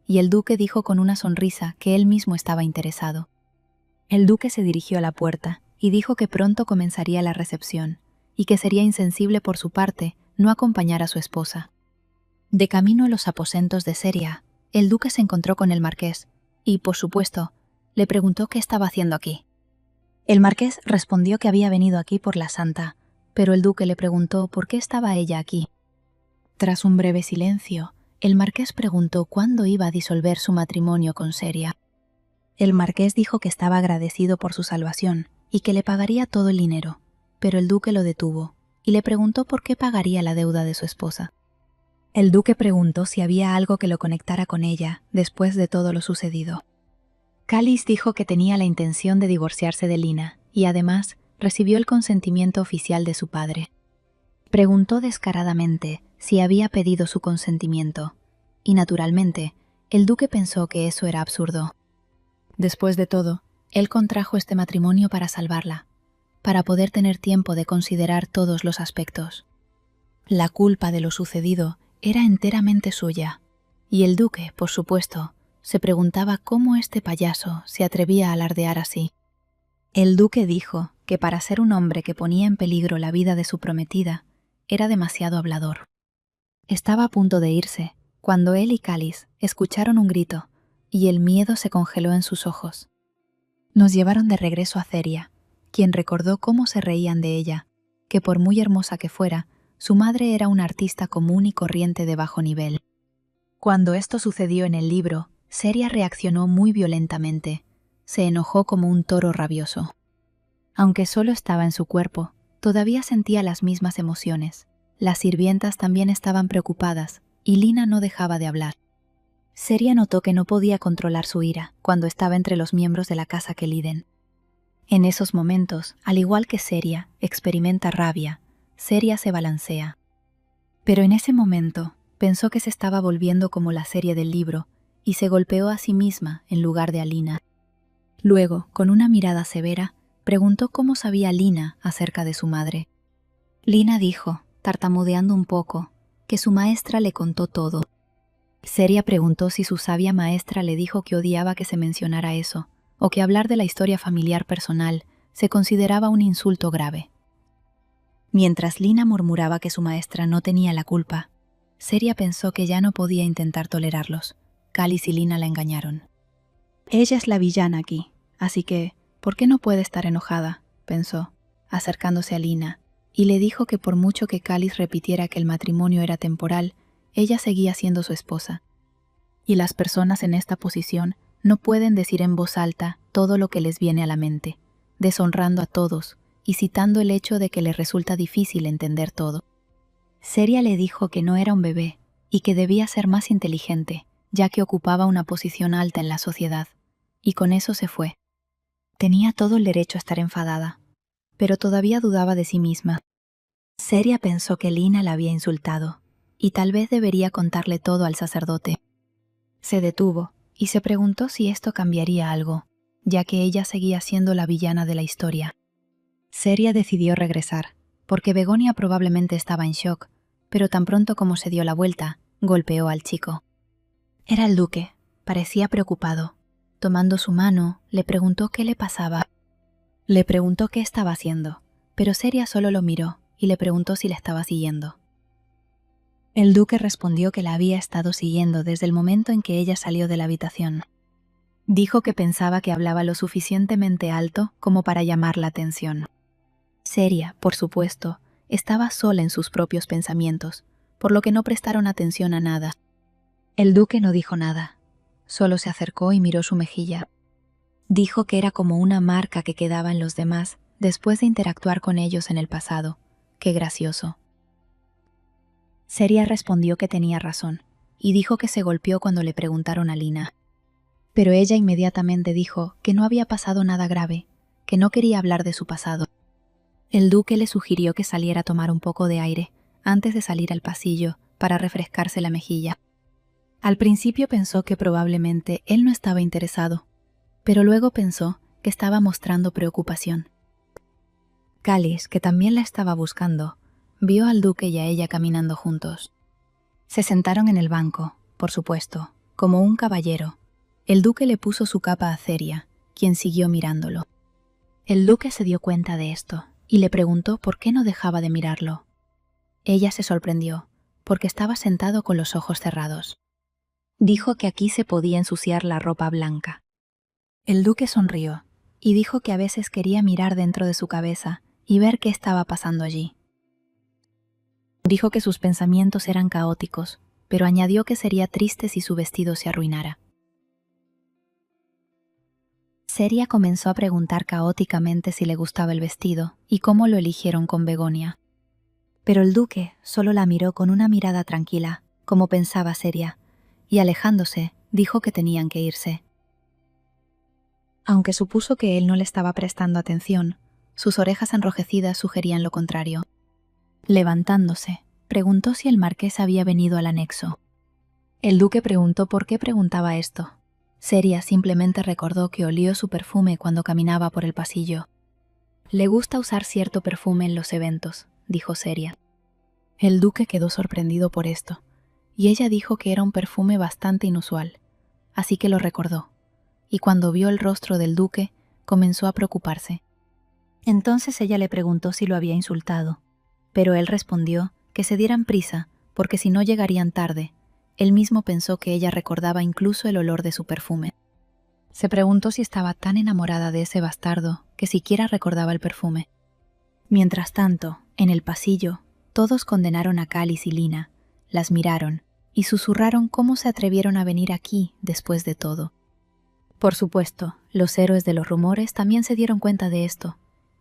y el duque dijo con una sonrisa que él mismo estaba interesado. El duque se dirigió a la puerta y dijo que pronto comenzaría la recepción, y que sería insensible por su parte no acompañar a su esposa. De camino a los aposentos de Seria, el duque se encontró con el marqués, y, por supuesto, le preguntó qué estaba haciendo aquí. El marqués respondió que había venido aquí por la santa, pero el duque le preguntó por qué estaba ella aquí. Tras un breve silencio, el marqués preguntó cuándo iba a disolver su matrimonio con Seria. El marqués dijo que estaba agradecido por su salvación y que le pagaría todo el dinero, pero el duque lo detuvo y le preguntó por qué pagaría la deuda de su esposa. El duque preguntó si había algo que lo conectara con ella después de todo lo sucedido. Callis dijo que tenía la intención de divorciarse de Lina y además recibió el consentimiento oficial de su padre. Preguntó descaradamente si había pedido su consentimiento y, naturalmente, el duque pensó que eso era absurdo. Después de todo, él contrajo este matrimonio para salvarla, para poder tener tiempo de considerar todos los aspectos. La culpa de lo sucedido era enteramente suya, y el duque, por supuesto, se preguntaba cómo este payaso se atrevía a alardear así. El duque dijo que para ser un hombre que ponía en peligro la vida de su prometida, era demasiado hablador. Estaba a punto de irse, cuando él y Callis escucharon un grito, y el miedo se congeló en sus ojos. Nos llevaron de regreso a Ceria, quien recordó cómo se reían de ella, que por muy hermosa que fuera, su madre era una artista común y corriente de bajo nivel. Cuando esto sucedió en el libro, Seria reaccionó muy violentamente. Se enojó como un toro rabioso. Aunque solo estaba en su cuerpo, todavía sentía las mismas emociones. Las sirvientas también estaban preocupadas, y Lina no dejaba de hablar. Seria notó que no podía controlar su ira cuando estaba entre los miembros de la casa Keliden. En esos momentos, al igual que Seria experimenta rabia, Seria se balancea. Pero en ese momento, pensó que se estaba volviendo como la serie del libro, y se golpeó a sí misma en lugar de a Lina. Luego, con una mirada severa, preguntó cómo sabía Lina acerca de su madre. Lina dijo, tartamudeando un poco, que su maestra le contó todo. Seria preguntó si su sabia maestra le dijo que odiaba que se mencionara eso, o que hablar de la historia familiar personal se consideraba un insulto grave. Mientras Lina murmuraba que su maestra no tenía la culpa, Seria pensó que ya no podía intentar tolerarlos. Cáliz y Lina la engañaron. Ella es la villana aquí, así que, ¿por qué no puede estar enojada?, pensó, acercándose a Lina, y le dijo que por mucho que Cáliz repitiera que el matrimonio era temporal, ella seguía siendo su esposa. Y las personas en esta posición no pueden decir en voz alta todo lo que les viene a la mente, deshonrando a todos y citando el hecho de que les resulta difícil entender todo. Seria le dijo que no era un bebé y que debía ser más inteligente, ya que ocupaba una posición alta en la sociedad, y con eso se fue. Tenía todo el derecho a estar enfadada, pero todavía dudaba de sí misma. Seria pensó que Lina la había insultado, y tal vez debería contarle todo al sacerdote. Se detuvo y se preguntó si esto cambiaría algo, ya que ella seguía siendo la villana de la historia. Seria decidió regresar, porque Begonia probablemente estaba en shock, pero tan pronto como se dio la vuelta, golpeó al chico. Era el duque, parecía preocupado. Tomando su mano, le preguntó qué le pasaba. Le preguntó qué estaba haciendo, pero Seria solo lo miró y le preguntó si la estaba siguiendo. El duque respondió que la había estado siguiendo desde el momento en que ella salió de la habitación. Dijo que pensaba que hablaba lo suficientemente alto como para llamar la atención. Seria, por supuesto, estaba sola en sus propios pensamientos, por lo que no prestaron atención a nada. El duque no dijo nada, solo se acercó y miró su mejilla. Dijo que era como una marca que quedaba en los demás después de interactuar con ellos en el pasado. Qué gracioso. Seria respondió que tenía razón, y dijo que se golpeó cuando le preguntaron a Lina. Pero ella inmediatamente dijo que no había pasado nada grave, que no quería hablar de su pasado. El duque le sugirió que saliera a tomar un poco de aire antes de salir al pasillo para refrescarse la mejilla. Al principio pensó que probablemente él no estaba interesado, pero luego pensó que estaba mostrando preocupación. Cáliz, que también la estaba buscando, vio al duque y a ella caminando juntos. Se sentaron en el banco, por supuesto, como un caballero. El duque le puso su capa a Seria, quien siguió mirándolo. El duque se dio cuenta de esto y le preguntó por qué no dejaba de mirarlo. Ella se sorprendió, porque estaba sentado con los ojos cerrados. Dijo que aquí se podía ensuciar la ropa blanca. El duque sonrió y dijo que a veces quería mirar dentro de su cabeza y ver qué estaba pasando allí. Dijo que sus pensamientos eran caóticos, pero añadió que sería triste si su vestido se arruinara. Seria comenzó a preguntar caóticamente si le gustaba el vestido y cómo lo eligieron con Begonia. Pero el duque solo la miró con una mirada tranquila, como pensaba Seria, y alejándose, dijo que tenían que irse. Aunque supuso que él no le estaba prestando atención, sus orejas enrojecidas sugerían lo contrario. Levantándose, preguntó si el marqués había venido al anexo. El duque preguntó por qué preguntaba esto. Seria simplemente recordó que olió su perfume cuando caminaba por el pasillo. Le gusta usar cierto perfume en los eventos, dijo Seria. El duque quedó sorprendido por esto, y ella dijo que era un perfume bastante inusual, así que lo recordó, y cuando vio el rostro del duque, comenzó a preocuparse. Entonces ella le preguntó si lo había insultado, pero él respondió que se dieran prisa, porque si no llegarían tarde. Él mismo pensó que ella recordaba incluso el olor de su perfume. Se preguntó si estaba tan enamorada de ese bastardo que siquiera recordaba el perfume. Mientras tanto, en el pasillo, todos condenaron a Cáliz y Lina, las miraron y susurraron cómo se atrevieron a venir aquí después de todo. Por supuesto, los héroes de los rumores también se dieron cuenta de esto,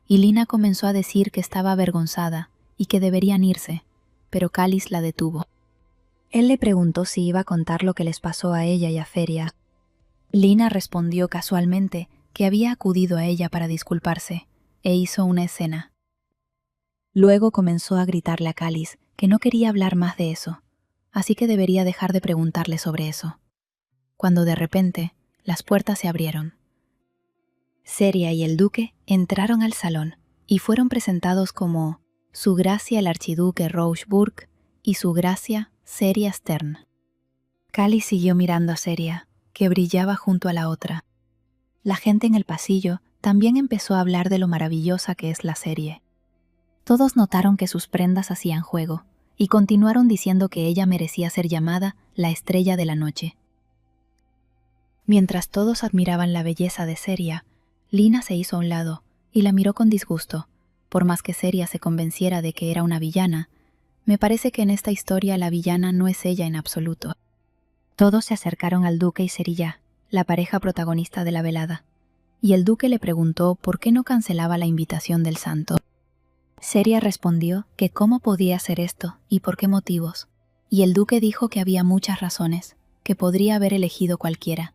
y Lina comenzó a decir que estaba avergonzada y que deberían irse, pero Cáliz la detuvo. Él le preguntó si iba a contar lo que les pasó a ella y a Feria. Lina respondió casualmente que había acudido a ella para disculparse, e hizo una escena. Luego comenzó a gritarle a Cáliz que no quería hablar más de eso, así que debería dejar de preguntarle sobre eso. Cuando de repente, las puertas se abrieron. Seria y el duque entraron al salón y fueron presentados como Su Gracia el Archiduque Rochburg y Su Gracia Seria Stern. Cáliz siguió mirando a Seria, que brillaba junto a la otra. La gente en el pasillo también empezó a hablar de lo maravillosa que es la serie. Todos notaron que sus prendas hacían juego y continuaron diciendo que ella merecía ser llamada la estrella de la noche. Mientras todos admiraban la belleza de Seria, Lina se hizo a un lado y la miró con disgusto. Por más que Seria se convenciera de que era una villana, me parece que en esta historia la villana no es ella en absoluto. Todos se acercaron al duque y Serilla, la pareja protagonista de la velada, y el duque le preguntó por qué no cancelaba la invitación del santo. Seria respondió que cómo podía hacer esto y por qué motivos, y el duque dijo que había muchas razones, que podría haber elegido cualquiera.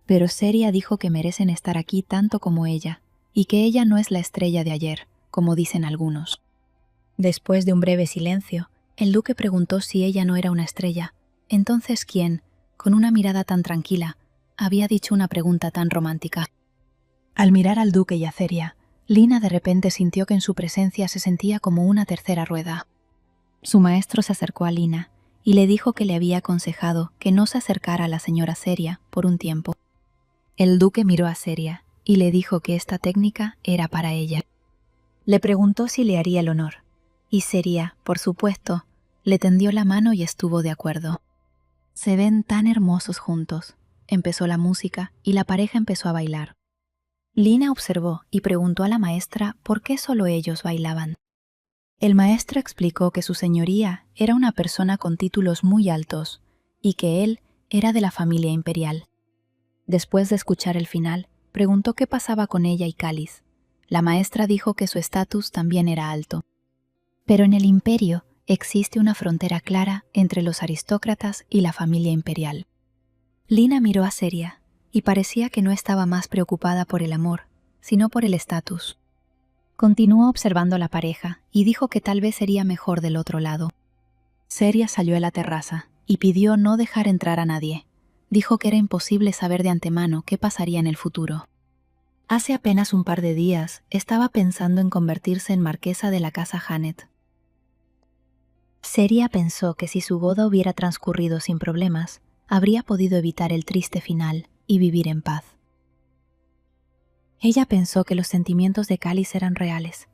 Pero Seria dijo que merecen estar aquí tanto como ella, y que ella no es la estrella de ayer, como dicen algunos. Después de un breve silencio, el duque preguntó si ella no era una estrella. Entonces, ¿quién, con una mirada tan tranquila, había dicho una pregunta tan romántica? Al mirar al duque y a Seria, Lina de repente sintió que en su presencia se sentía como una tercera rueda. Su maestro se acercó a Lina y le dijo que le había aconsejado que no se acercara a la señora Seria por un tiempo. El duque miró a Seria y le dijo que esta técnica era para ella. Le preguntó si le haría el honor, y Seria, por supuesto, le tendió la mano y estuvo de acuerdo. Se ven tan hermosos juntos. Empezó la música y la pareja empezó a bailar. Lina observó y preguntó a la maestra por qué solo ellos bailaban. El maestro explicó que su señoría era una persona con títulos muy altos y que él era de la familia imperial. Después de escuchar el final, preguntó qué pasaba con ella y Cáliz. La maestra dijo que su estatus también era alto. Pero en el imperio existe una frontera clara entre los aristócratas y la familia imperial. Lina miró a Seria y parecía que no estaba más preocupada por el amor, sino por el estatus. Continuó observando a la pareja y dijo que tal vez sería mejor del otro lado. Seria salió a la terraza y pidió no dejar entrar a nadie. Dijo que era imposible saber de antemano qué pasaría en el futuro. Hace apenas un par de días estaba pensando en convertirse en marquesa de la casa Hanet. Seria pensó que si su boda hubiera transcurrido sin problemas, habría podido evitar el triste final y vivir en paz. Ella pensó que los sentimientos de Cáliz eran reales,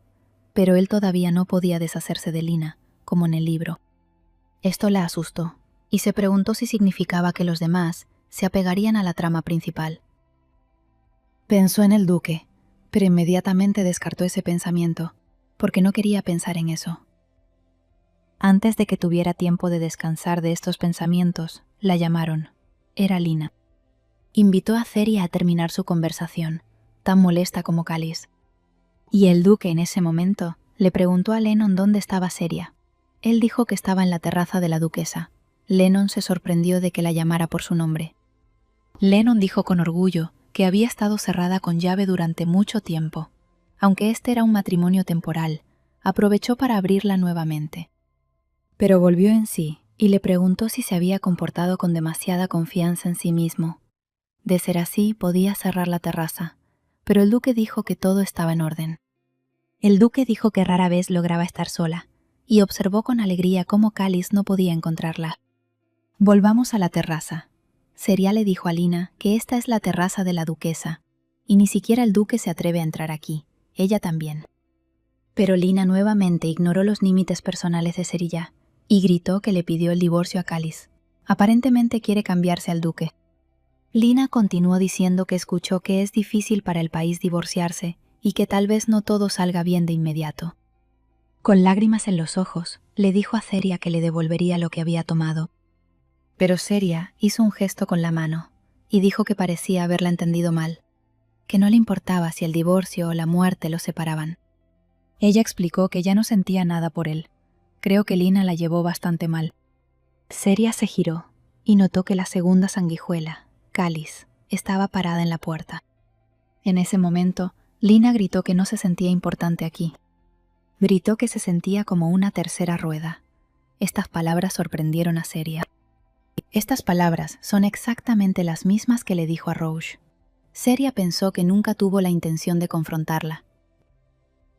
pero él todavía no podía deshacerse de Lina, como en el libro. Esto la asustó, y se preguntó si significaba que los demás se apegarían a la trama principal. Pensó en el duque, pero inmediatamente descartó ese pensamiento, porque no quería pensar en eso. Antes de que tuviera tiempo de descansar de estos pensamientos, la llamaron. Era Lina. Invitó a Seria a terminar su conversación, tan molesta como Cáliz. Y el duque en ese momento le preguntó a Lennon dónde estaba Seria. Él dijo que estaba en la terraza de la duquesa. Lennon se sorprendió de que la llamara por su nombre. Lennon dijo con orgullo que había estado cerrada con llave durante mucho tiempo. Aunque este era un matrimonio temporal, aprovechó para abrirla nuevamente. Pero volvió en sí y le preguntó si se había comportado con demasiada confianza en sí mismo. De ser así, podía cerrar la terraza, pero el duque dijo que todo estaba en orden. El duque dijo que rara vez lograba estar sola, y observó con alegría cómo Cáliz no podía encontrarla. Volvamos a la terraza. Seria le dijo a Lina que esta es la terraza de la duquesa, y ni siquiera el duque se atreve a entrar aquí, ella también. Pero Lina nuevamente ignoró los límites personales de Serilla, y gritó que le pidió el divorcio a Cáliz. Aparentemente quiere cambiarse al duque. Lina continuó diciendo que escuchó que es difícil para el país divorciarse y que tal vez no todo salga bien de inmediato. Con lágrimas en los ojos, le dijo a Seria que le devolvería lo que había tomado. Pero Seria hizo un gesto con la mano y dijo que parecía haberla entendido mal, que no le importaba si el divorcio o la muerte los separaban. Ella explicó que ya no sentía nada por él. Creo que Lina la llevó bastante mal. Seria se giró y notó que la segunda sanguijuela, Cáliz, estaba parada en la puerta. En ese momento, Lina gritó que no se sentía importante aquí. Gritó que se sentía como una tercera rueda. Estas palabras sorprendieron a Seria. Estas palabras son exactamente las mismas que le dijo a Rouge. Seria pensó que nunca tuvo la intención de confrontarla.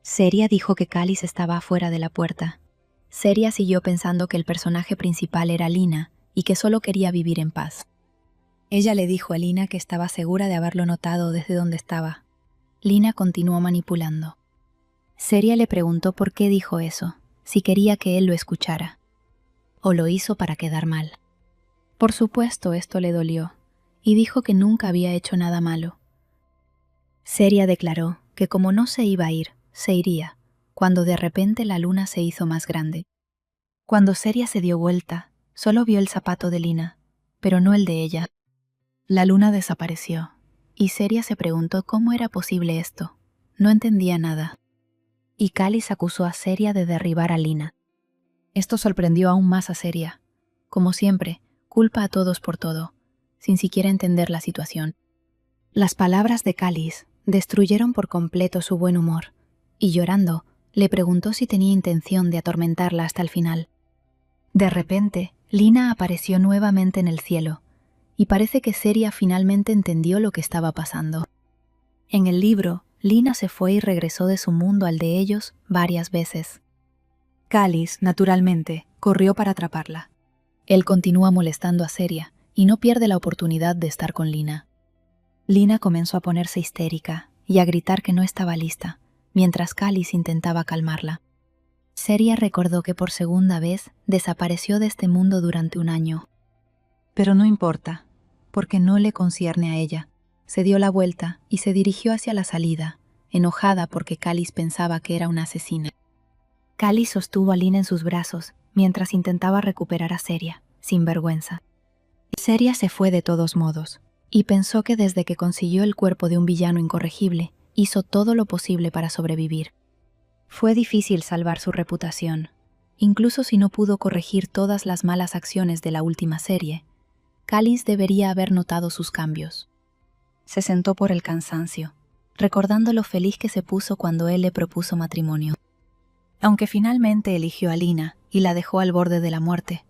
Seria dijo que Cáliz estaba afuera de la puerta. Seria siguió pensando que el personaje principal era Lina y que solo quería vivir en paz. Ella le dijo a Lina que estaba segura de haberlo notado desde donde estaba. Lina continuó manipulando. Seria le preguntó por qué dijo eso, si quería que él lo escuchara. o lo hizo para quedar mal. Por supuesto, esto le dolió, y dijo que nunca había hecho nada malo. Seria declaró que como no se iba a ir, se iría, cuando de repente la luna se hizo más grande. Cuando Seria se dio vuelta, solo vio el zapato de Lina, pero no el de ella. La luna desapareció, y Seria se preguntó cómo era posible esto. No entendía nada. Y Cáliz acusó a Seria de derribar a Lina. Esto sorprendió aún más a Seria. Como siempre, culpa a todos por todo, sin siquiera entender la situación. Las palabras de Cáliz destruyeron por completo su buen humor, y llorando, le preguntó si tenía intención de atormentarla hasta el final. De repente, Lina apareció nuevamente en el cielo, y parece que Seria finalmente entendió lo que estaba pasando. En el libro, Lina se fue y regresó de su mundo al de ellos varias veces. Cáliz, naturalmente, corrió para atraparla. Él continúa molestando a Seria y no pierde la oportunidad de estar con Lina. Lina comenzó a ponerse histérica y a gritar que no estaba lista, mientras Cáliz intentaba calmarla. Seria recordó que por segunda vez desapareció de este mundo durante un año. Pero no importa, porque no le concierne a ella. Se dio la vuelta y se dirigió hacia la salida, enojada porque Cáliz pensaba que era una asesina. Cáliz sostuvo a Lina en sus brazos mientras intentaba recuperar a Seria, sin vergüenza. Seria se fue de todos modos, y pensó que desde que consiguió el cuerpo de un villano incorregible, hizo todo lo posible para sobrevivir. Fue difícil salvar su reputación, incluso si no pudo corregir todas las malas acciones de la última serie. Cáliz debería haber notado sus cambios. Se sentó por el cansancio, recordando lo feliz que se puso cuando él le propuso matrimonio. Aunque finalmente eligió a Lina y la dejó al borde de la muerte,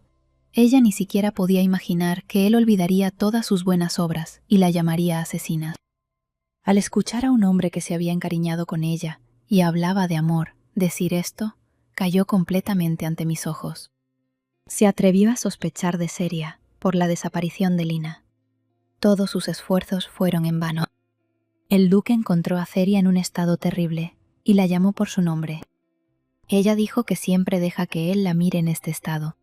ella ni siquiera podía imaginar que él olvidaría todas sus buenas obras y la llamaría asesina. Al escuchar a un hombre que se había encariñado con ella y hablaba de amor decir esto, cayó completamente ante mis ojos. Se atrevió a sospechar de Seria por la desaparición de Lina. Todos sus esfuerzos fueron en vano. El duque encontró a Seria en un estado terrible y la llamó por su nombre. Ella dijo que siempre deja que él la mire en este estado.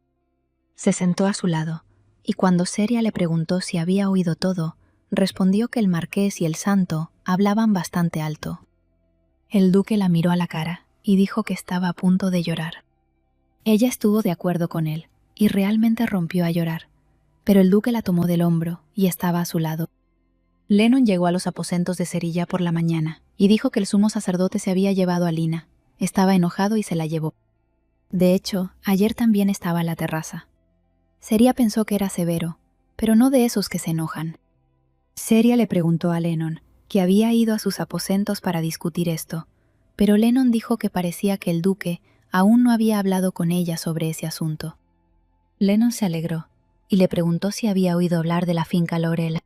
Se sentó a su lado, y cuando Seria le preguntó si había oído todo, respondió que el marqués y el santo hablaban bastante alto. El duque la miró a la cara y dijo que estaba a punto de llorar. Ella estuvo de acuerdo con él, y realmente rompió a llorar, pero el duque la tomó del hombro y estaba a su lado. Lennon llegó a los aposentos de Cerilla por la mañana y dijo que el sumo sacerdote se había llevado a Lina. Estaba enojado y se la llevó. De hecho, ayer también estaba en la terraza. Seria pensó que era severo, pero no de esos que se enojan. Seria le preguntó a Lennon, que había ido a sus aposentos para discutir esto, pero Lennon dijo que parecía que el duque aún no había hablado con ella sobre ese asunto. Lennon se alegró y le preguntó si había oído hablar de la finca Laurel.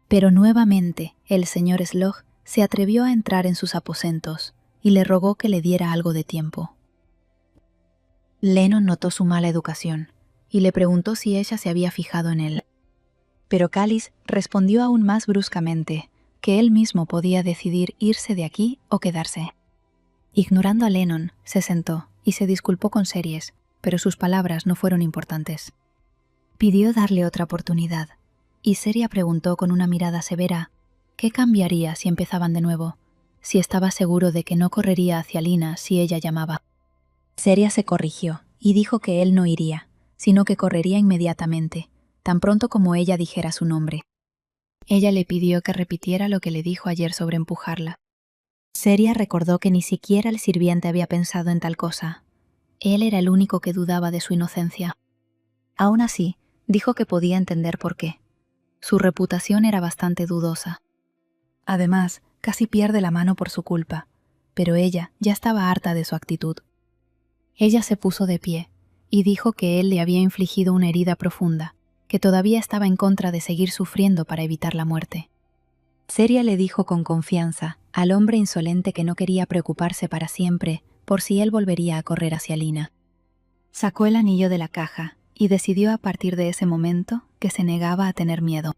Pero nuevamente el señor Slog se atrevió a entrar en sus aposentos y le rogó que le diera algo de tiempo. Lennon notó su mala educación y le preguntó si ella se había fijado en él. Pero Cáliz respondió aún más bruscamente que él mismo podía decidir irse de aquí o quedarse. Ignorando a Lennon, se sentó y se disculpó con Series, pero sus palabras no fueron importantes. Pidió darle otra oportunidad, y Seria preguntó con una mirada severa qué cambiaría si empezaban de nuevo, si estaba seguro de que no correría hacia Lina si ella llamaba. Seria se corrigió y dijo que él no iría, sino que correría inmediatamente, tan pronto como ella dijera su nombre. Ella le pidió que repitiera lo que le dijo ayer sobre empujarla. Seria recordó que ni siquiera el sirviente había pensado en tal cosa. Él era el único que dudaba de su inocencia. Aún así, dijo que podía entender por qué. Su reputación era bastante dudosa. Además, casi pierde la mano por su culpa, pero ella ya estaba harta de su actitud. Ella se puso de pie y dijo que él le había infligido una herida profunda, que todavía estaba en contra de seguir sufriendo para evitar la muerte. Seria le dijo con confianza al hombre insolente que no quería preocuparse para siempre por si él volvería a correr hacia Lina. Sacó el anillo de la caja y decidió a partir de ese momento que se negaba a tener miedo.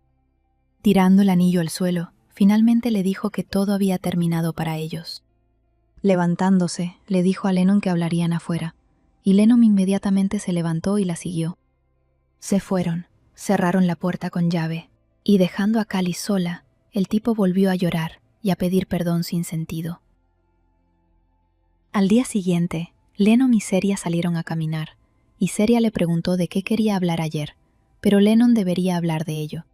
Tirando el anillo al suelo, finalmente le dijo que todo había terminado para ellos. Levantándose, le dijo a Lennon que hablarían afuera, y Lennon inmediatamente se levantó y la siguió. Se fueron, cerraron la puerta con llave, y dejando a Callie sola, el tipo volvió a llorar y a pedir perdón sin sentido. Al día siguiente, Lennon y Seria salieron a caminar, y Seria le preguntó de qué quería hablar ayer, pero Lennon debería hablar de ello.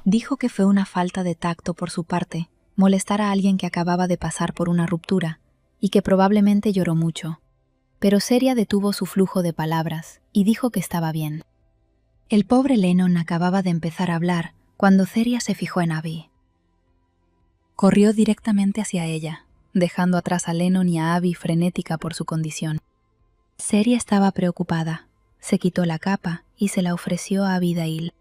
Dijo que fue una falta de tacto por su parte molestar a alguien que acababa de pasar por una ruptura, y que probablemente lloró mucho. Pero Seria detuvo su flujo de palabras y dijo que estaba bien. El pobre Lennon acababa de empezar a hablar cuando Seria se fijó en Abby. Corrió directamente hacia ella, dejando atrás a Lennon y a Abby frenética por su condición. Seria estaba preocupada, se quitó la capa y se la ofreció a Abigail.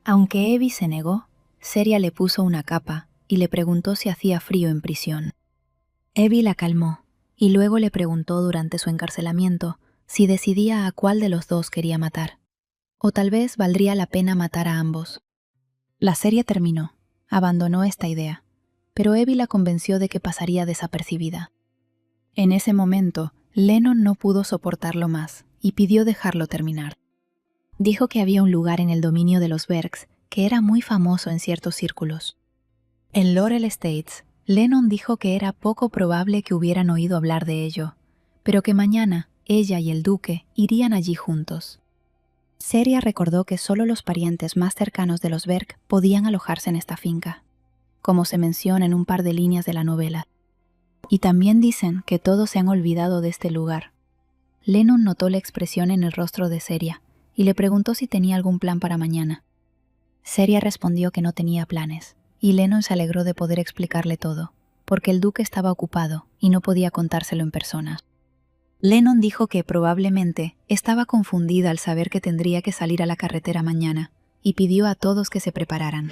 Aunque Abby se negó, Seria le puso una capa y le preguntó si hacía frío en prisión. Abby la calmó y luego le preguntó durante su encarcelamiento si decidía a cuál de los dos quería matar. O tal vez valdría la pena matar a ambos. La serie terminó, abandonó esta idea, pero Abby la convenció de que pasaría desapercibida. En ese momento, Lennon no pudo soportarlo más y pidió dejarlo terminar. Dijo que había un lugar en el dominio de los Bergs que era muy famoso en ciertos círculos. En Laurel Estates, Lennon dijo que era poco probable que hubieran oído hablar de ello, pero que mañana ella y el duque irían allí juntos. Seria recordó que solo los parientes más cercanos de los Berg podían alojarse en esta finca, como se menciona en un par de líneas de la novela. Y también dicen que todos se han olvidado de este lugar. Lennon notó la expresión en el rostro de Seria y le preguntó si tenía algún plan para mañana. Seria respondió que no tenía planes, y Lennon se alegró de poder explicarle todo, porque el duque estaba ocupado y no podía contárselo en persona. Lennon dijo que probablemente estaba confundida al saber que tendría que salir a la carretera mañana, y pidió a todos que se prepararan.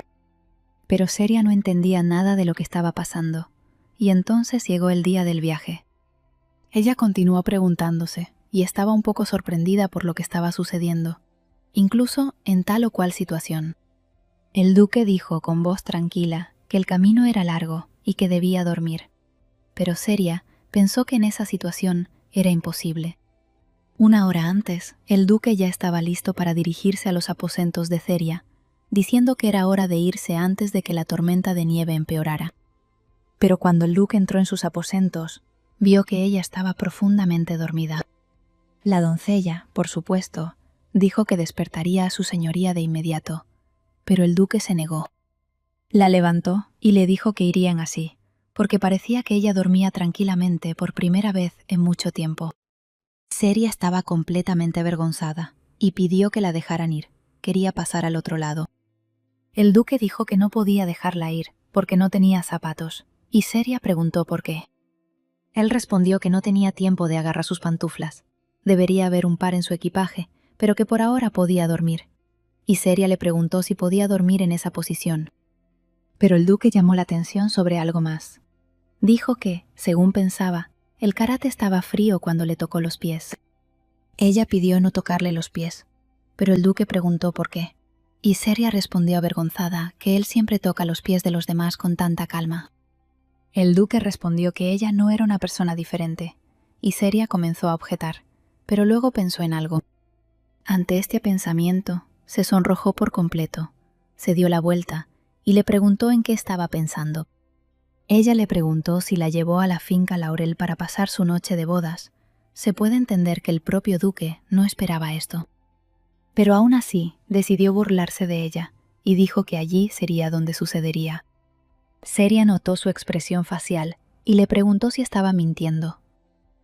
Pero Seria no entendía nada de lo que estaba pasando, y entonces llegó el día del viaje. Ella continuó preguntándose, y estaba un poco sorprendida por lo que estaba sucediendo, incluso en tal o cual situación. El duque dijo con voz tranquila que el camino era largo y que debía dormir, pero Seria pensó que en esa situación era imposible. Una hora antes, el duque ya estaba listo para dirigirse a los aposentos de Seria, diciendo que era hora de irse antes de que la tormenta de nieve empeorara. Pero cuando el duque entró en sus aposentos, vio que ella estaba profundamente dormida. La doncella, por supuesto, dijo que despertaría a su señoría de inmediato, pero el duque se negó. La levantó y le dijo que irían así, porque parecía que ella dormía tranquilamente por primera vez en mucho tiempo. Seria estaba completamente avergonzada y pidió que la dejaran ir, quería pasar al otro lado. El duque dijo que no podía dejarla ir porque no tenía zapatos, y Seria preguntó por qué. Él respondió que no tenía tiempo de agarrar sus pantuflas. Debería haber un par en su equipaje, pero que por ahora podía dormir. Y Seria le preguntó si podía dormir en esa posición. Pero el duque llamó la atención sobre algo más. Dijo que, según pensaba, el karate estaba frío cuando le tocó los pies. Ella pidió no tocarle los pies, pero el duque preguntó por qué. Y Seria respondió avergonzada que él siempre toca los pies de los demás con tanta calma. El duque respondió que ella no era una persona diferente, y Seria comenzó a objetar, pero luego pensó en algo. Ante este pensamiento, se sonrojó por completo, se dio la vuelta y le preguntó en qué estaba pensando. Ella le preguntó si la llevó a la finca Laurel para pasar su noche de bodas. Se puede entender que el propio duque no esperaba esto. Pero aún así, decidió burlarse de ella y dijo que allí sería donde sucedería. Seria notó su expresión facial y le preguntó si estaba mintiendo.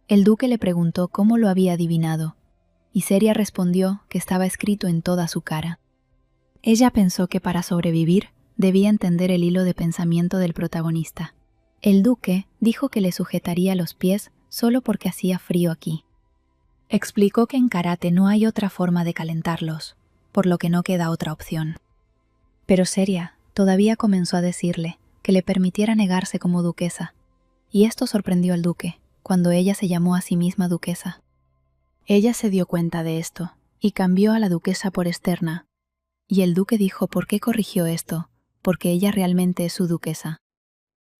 El duque le preguntó cómo lo había adivinado, y Seria respondió que estaba escrito en toda su cara. Ella pensó que para sobrevivir debía entender el hilo de pensamiento del protagonista. El duque dijo que le sujetaría los pies solo porque hacía frío aquí. Explicó que en karate no hay otra forma de calentarlos, por lo que no queda otra opción. Pero Seria todavía comenzó a decirle que le permitiera negarse como duquesa, y esto sorprendió al duque cuando ella se llamó a sí misma duquesa. Ella se dio cuenta de esto y cambió a la duquesa por Esterna, y el duque dijo por qué corrigió esto, porque ella realmente es su duquesa.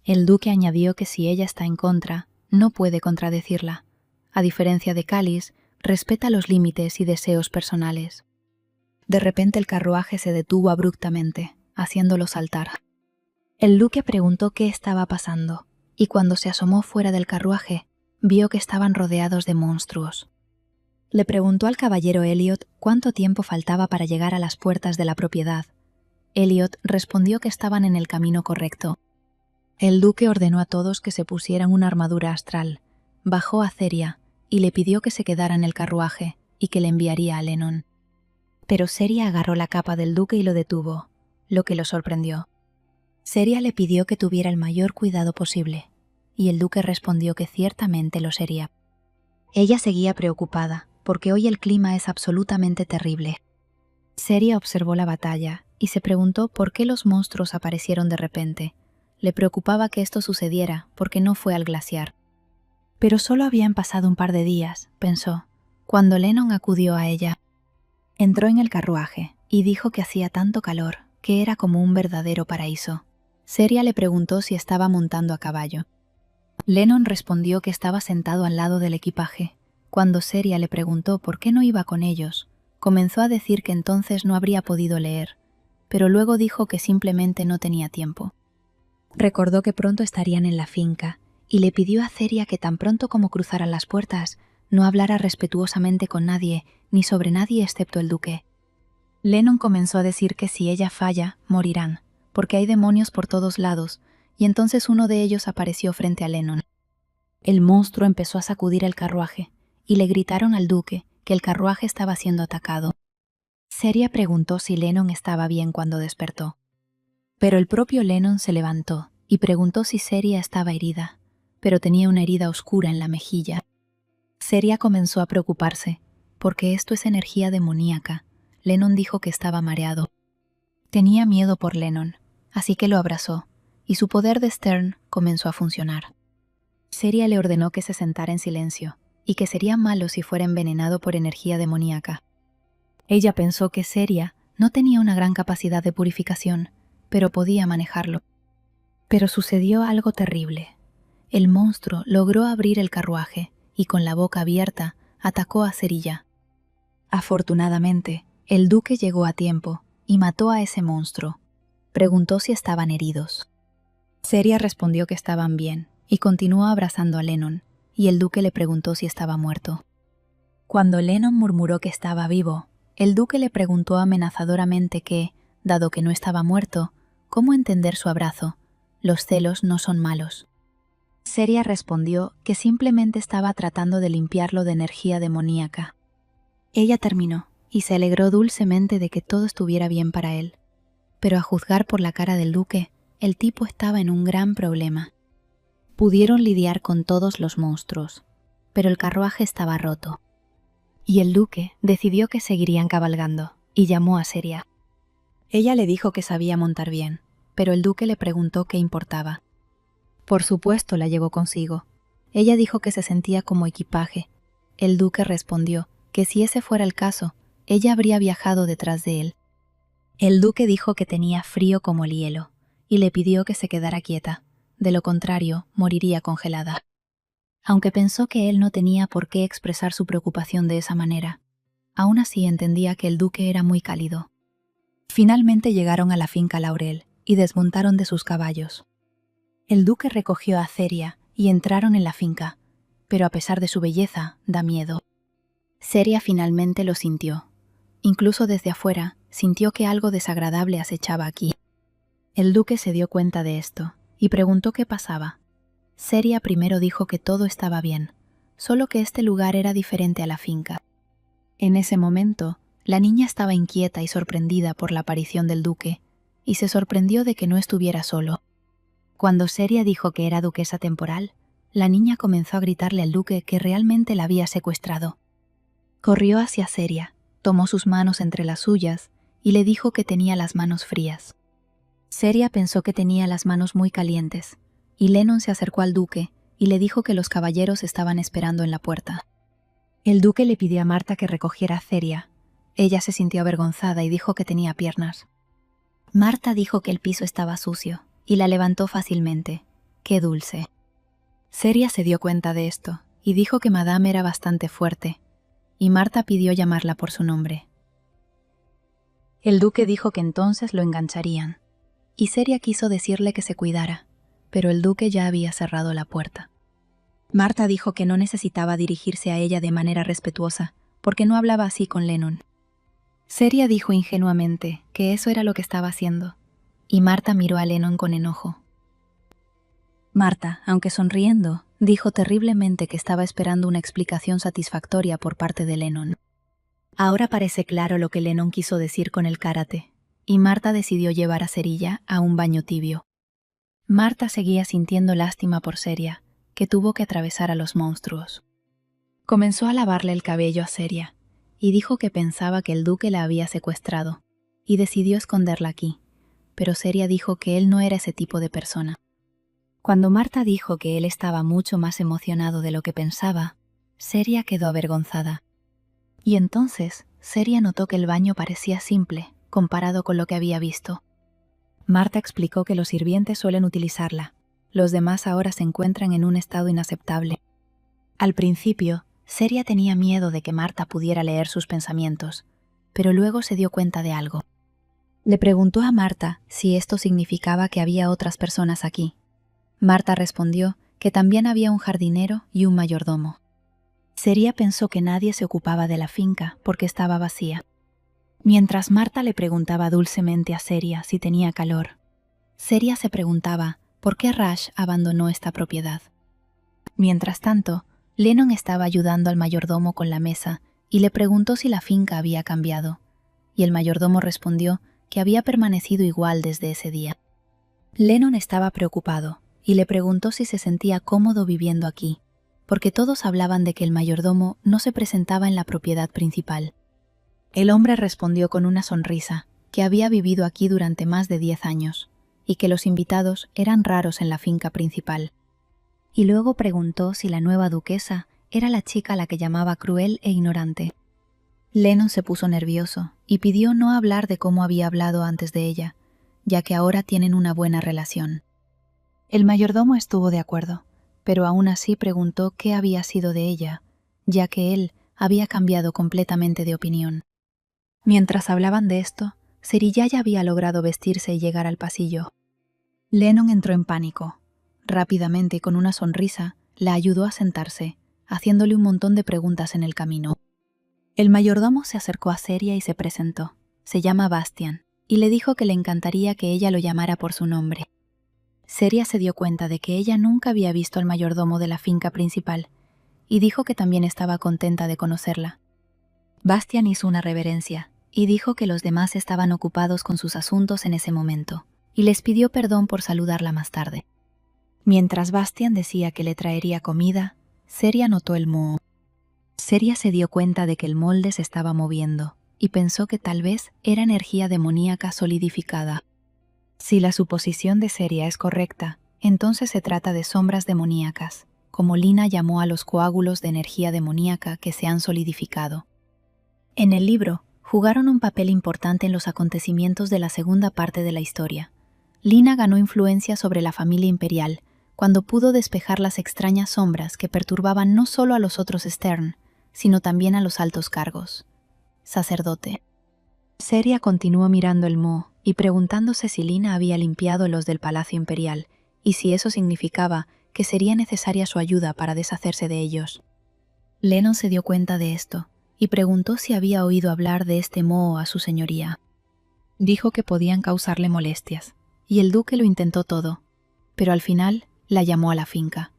El duque añadió que si ella está en contra, no puede contradecirla. A diferencia de Callis, respeta los límites y deseos personales. De repente el carruaje se detuvo abruptamente, haciéndolo saltar. El duque preguntó qué estaba pasando, y cuando se asomó fuera del carruaje, vio que estaban rodeados de monstruos. Le preguntó al caballero Elliot cuánto tiempo faltaba para llegar a las puertas de la propiedad. Elliot respondió que estaban en el camino correcto. El duque ordenó a todos que se pusieran una armadura astral, bajó a Ceria y le pidió que se quedara en el carruaje y que le enviaría a Lennon. Pero Ceria agarró la capa del duque y lo detuvo, lo que lo sorprendió. Ceria le pidió que tuviera el mayor cuidado posible, y el duque respondió que ciertamente lo sería. Ella seguía preocupada, porque hoy el clima es absolutamente terrible. Ceria observó la batalla y se preguntó por qué los monstruos aparecieron de repente. Le preocupaba que esto sucediera porque no fue al glaciar. Pero solo habían pasado un par de días, pensó, cuando Lennon acudió a ella. Entró en el carruaje y dijo que hacía tanto calor que era como un verdadero paraíso. Ceria le preguntó si estaba montando a caballo. Lennon respondió que estaba sentado al lado del equipaje. Cuando Ceria le preguntó por qué no iba con ellos, comenzó a decir que entonces no habría podido leer, pero luego dijo que simplemente no tenía tiempo. Recordó que pronto estarían en la finca y le pidió a Ceria que tan pronto como cruzaran las puertas, no hablara respetuosamente con nadie, ni sobre nadie excepto el duque. Lennon comenzó a decir que si ella falla, morirán, porque hay demonios por todos lados, y entonces uno de ellos apareció frente a Lennon. El monstruo empezó a sacudir el carruaje, y le gritaron al duque que el carruaje estaba siendo atacado. Ceria preguntó si Lennon estaba bien cuando despertó. Pero el propio Lennon se levantó y preguntó si Ceria estaba herida, pero tenía una herida oscura en la mejilla. Ceria comenzó a preocuparse, porque esto es energía demoníaca. Lennon dijo que estaba mareado. Tenía miedo por Lennon, así que lo abrazó, y su poder de Stern comenzó a funcionar. Ceria le ordenó que se sentara en silencio, y que sería malo si fuera envenenado por energía demoníaca. Ella pensó que Ceria no tenía una gran capacidad de purificación, pero podía manejarlo. Pero sucedió algo terrible. El monstruo logró abrir el carruaje y con la boca abierta atacó a Cerilla. Afortunadamente, el duque llegó a tiempo y mató a ese monstruo. Preguntó si estaban heridos. Ceria respondió que estaban bien y continuó abrazando a Lennon, y el duque le preguntó si estaba muerto. Cuando Lennon murmuró que estaba vivo, el duque le preguntó amenazadoramente que, dado que no estaba muerto, ¿cómo entender su abrazo? Los celos no son malos. Ceria respondió que simplemente estaba tratando de limpiarlo de energía demoníaca. Ella terminó y se alegró dulcemente de que todo estuviera bien para él. Pero a juzgar por la cara del duque, el tipo estaba en un gran problema. Pudieron lidiar con todos los monstruos, pero el carruaje estaba roto. Y el duque decidió que seguirían cabalgando y llamó a Ceria. Ella le dijo que sabía montar bien, pero el duque le preguntó qué importaba. Por supuesto la llevó consigo. Ella dijo que se sentía como equipaje. El duque respondió que si ese fuera el caso, ella habría viajado detrás de él. El duque dijo que tenía frío como el hielo, y le pidió que se quedara quieta, de lo contrario moriría congelada. Aunque pensó que él no tenía por qué expresar su preocupación de esa manera, aún así entendía que el duque era muy cálido. Finalmente llegaron a la finca Laurel y desmontaron de sus caballos. El duque recogió a Ceria y entraron en la finca, pero a pesar de su belleza, da miedo. Ceria finalmente lo sintió. Incluso desde afuera, sintió que algo desagradable acechaba aquí. El duque se dio cuenta de esto y preguntó qué pasaba. Ceria primero dijo que todo estaba bien, solo que este lugar era diferente a la finca. En ese momento, la niña estaba inquieta y sorprendida por la aparición del duque, y se sorprendió de que no estuviera solo. Cuando Ceria dijo que era duquesa temporal, la niña comenzó a gritarle al duque que realmente la había secuestrado. Corrió hacia Ceria, tomó sus manos entre las suyas y le dijo que tenía las manos frías. Ceria pensó que tenía las manos muy calientes, y Lennon se acercó al duque y le dijo que los caballeros estaban esperando en la puerta. El duque le pidió a Marta que recogiera a Ceria. Ella se sintió avergonzada y dijo que tenía piernas. Marta dijo que el piso estaba sucio y la levantó fácilmente. ¡Qué dulce! Ceria se dio cuenta de esto y dijo que Madame era bastante fuerte. y Marta pidió llamarla por su nombre. El duque dijo que entonces lo engancharían, y Seria quiso decirle que se cuidara, pero el duque ya había cerrado la puerta. Marta dijo que no necesitaba dirigirse a ella de manera respetuosa, porque no hablaba así con Lennon. Seria dijo ingenuamente que eso era lo que estaba haciendo, y Marta miró a Lennon con enojo. Marta, aunque sonriendo, dijo terriblemente que estaba esperando una explicación satisfactoria por parte de Lennon. Ahora parece claro lo que Lennon quiso decir con el karate, y Marta decidió llevar a Serilla a un baño tibio. Marta seguía sintiendo lástima por Seria, que tuvo que atravesar a los monstruos. Comenzó a lavarle el cabello a Seria, y dijo que pensaba que el duque la había secuestrado, y decidió esconderla aquí, pero Seria dijo que él no era ese tipo de persona. Cuando Marta dijo que él estaba mucho más emocionado de lo que pensaba, Seria quedó avergonzada. Y entonces Seria notó que el baño parecía simple, comparado con lo que había visto. Marta explicó que los sirvientes suelen utilizarla. Los demás ahora se encuentran en un estado inaceptable. Al principio, Seria tenía miedo de que Marta pudiera leer sus pensamientos, pero luego se dio cuenta de algo. Le preguntó a Marta si esto significaba que había otras personas aquí. Marta respondió que también había un jardinero y un mayordomo. Seria pensó que nadie se ocupaba de la finca porque estaba vacía. Mientras Marta le preguntaba dulcemente a Seria si tenía calor, Seria se preguntaba por qué Rash abandonó esta propiedad. Mientras tanto, Lennon estaba ayudando al mayordomo con la mesa y le preguntó si la finca había cambiado, y el mayordomo respondió que había permanecido igual desde ese día. Lennon estaba preocupado y le preguntó si se sentía cómodo viviendo aquí, porque todos hablaban de que el mayordomo no se presentaba en la propiedad principal. El hombre respondió con una sonrisa que había vivido aquí durante más de 10 años y que los invitados eran raros en la finca principal. Y luego preguntó si la nueva duquesa era la chica a la que llamaba cruel e ignorante. Lennon se puso nervioso y pidió no hablar de cómo había hablado antes de ella, ya que ahora tienen una buena relación. El mayordomo estuvo de acuerdo, pero aún así preguntó qué había sido de ella, ya que él había cambiado completamente de opinión. Mientras hablaban de esto, Serilla ya había logrado vestirse y llegar al pasillo. Lennon entró en pánico. Rápidamente y con una sonrisa, la ayudó a sentarse, haciéndole un montón de preguntas en el camino. El mayordomo se acercó a Seria y se presentó. Se llama Bastian, y le dijo que le encantaría que ella lo llamara por su nombre. Seria se dio cuenta de que ella nunca había visto al mayordomo de la finca principal, y dijo que también estaba contenta de conocerla. Bastian hizo una reverencia, y dijo que los demás estaban ocupados con sus asuntos en ese momento, y les pidió perdón por saludarla más tarde. Mientras Bastian decía que le traería comida, Seria notó el moho. Seria se dio cuenta de que el molde se estaba moviendo, y pensó que tal vez era energía demoníaca solidificada. Si la suposición de Seria es correcta, entonces se trata de sombras demoníacas, como Lina llamó a los coágulos de energía demoníaca que se han solidificado. En el libro, jugaron un papel importante en los acontecimientos de la segunda parte de la historia. Lina ganó influencia sobre la familia imperial cuando pudo despejar las extrañas sombras que perturbaban no solo a los otros Stern, sino también a los altos cargos. Sacerdote. Seria continuó mirando el moho y preguntándose si Lina había limpiado los del Palacio Imperial y si eso significaba que sería necesaria su ayuda para deshacerse de ellos. Lennon se dio cuenta de esto y preguntó si había oído hablar de este moho a su señoría. Dijo que podían causarle molestias, y el duque lo intentó todo, pero al final la llamó a la finca.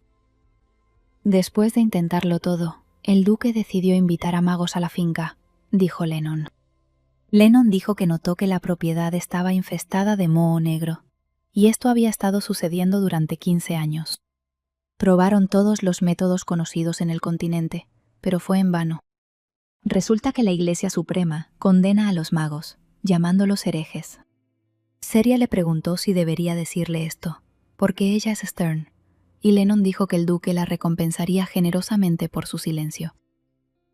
Después de intentarlo todo, el duque decidió invitar a magos a la finca, dijo Lennon. Lennon dijo que notó que la propiedad estaba infestada de moho negro, y esto había estado sucediendo durante 15 años. Probaron todos los métodos conocidos en el continente, pero fue en vano. Resulta que la Iglesia Suprema condena a los magos, llamándolos herejes. Seria le preguntó si debería decirle esto, porque ella es Stern, y Lennon dijo que el duque la recompensaría generosamente por su silencio.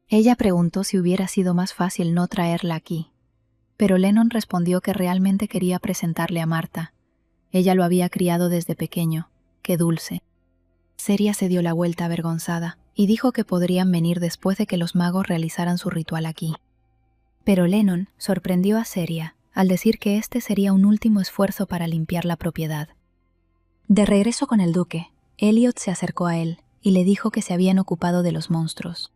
Ella preguntó si hubiera sido más fácil no traerla aquí, pero Lennon respondió que realmente quería presentarle a Marta. Ella lo había criado desde pequeño, qué dulce. Seria se dio la vuelta avergonzada y dijo que podrían venir después de que los magos realizaran su ritual aquí. Pero Lennon sorprendió a Seria al decir que este sería un último esfuerzo para limpiar la propiedad. De regreso con el duque, Elliot se acercó a él y le dijo que se habían ocupado de los monstruos.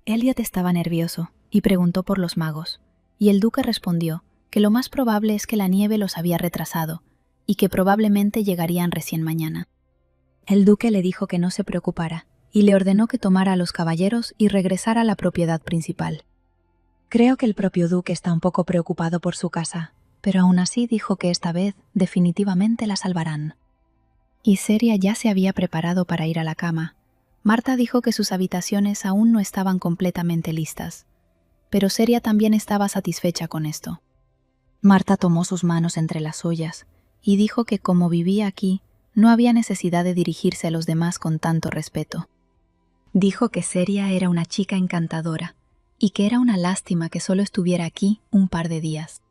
Elliot estaba nervioso y preguntó por los magos, y el duque respondió que lo más probable es que la nieve los había retrasado y que probablemente llegarían recién mañana. El duque le dijo que no se preocupara y le ordenó que tomara a los caballeros y regresara a la propiedad principal. Creo que el propio duque está un poco preocupado por su casa, pero aún así dijo que esta vez definitivamente la salvarán. Y Seria ya se había preparado para ir a la cama. Marta dijo que sus habitaciones aún no estaban completamente listas, pero Seria también estaba satisfecha con esto. Marta tomó sus manos entre las suyas y dijo que como vivía aquí, no había necesidad de dirigirse a los demás con tanto respeto. Dijo que Seria era una chica encantadora y que era una lástima que solo estuviera aquí un par de días.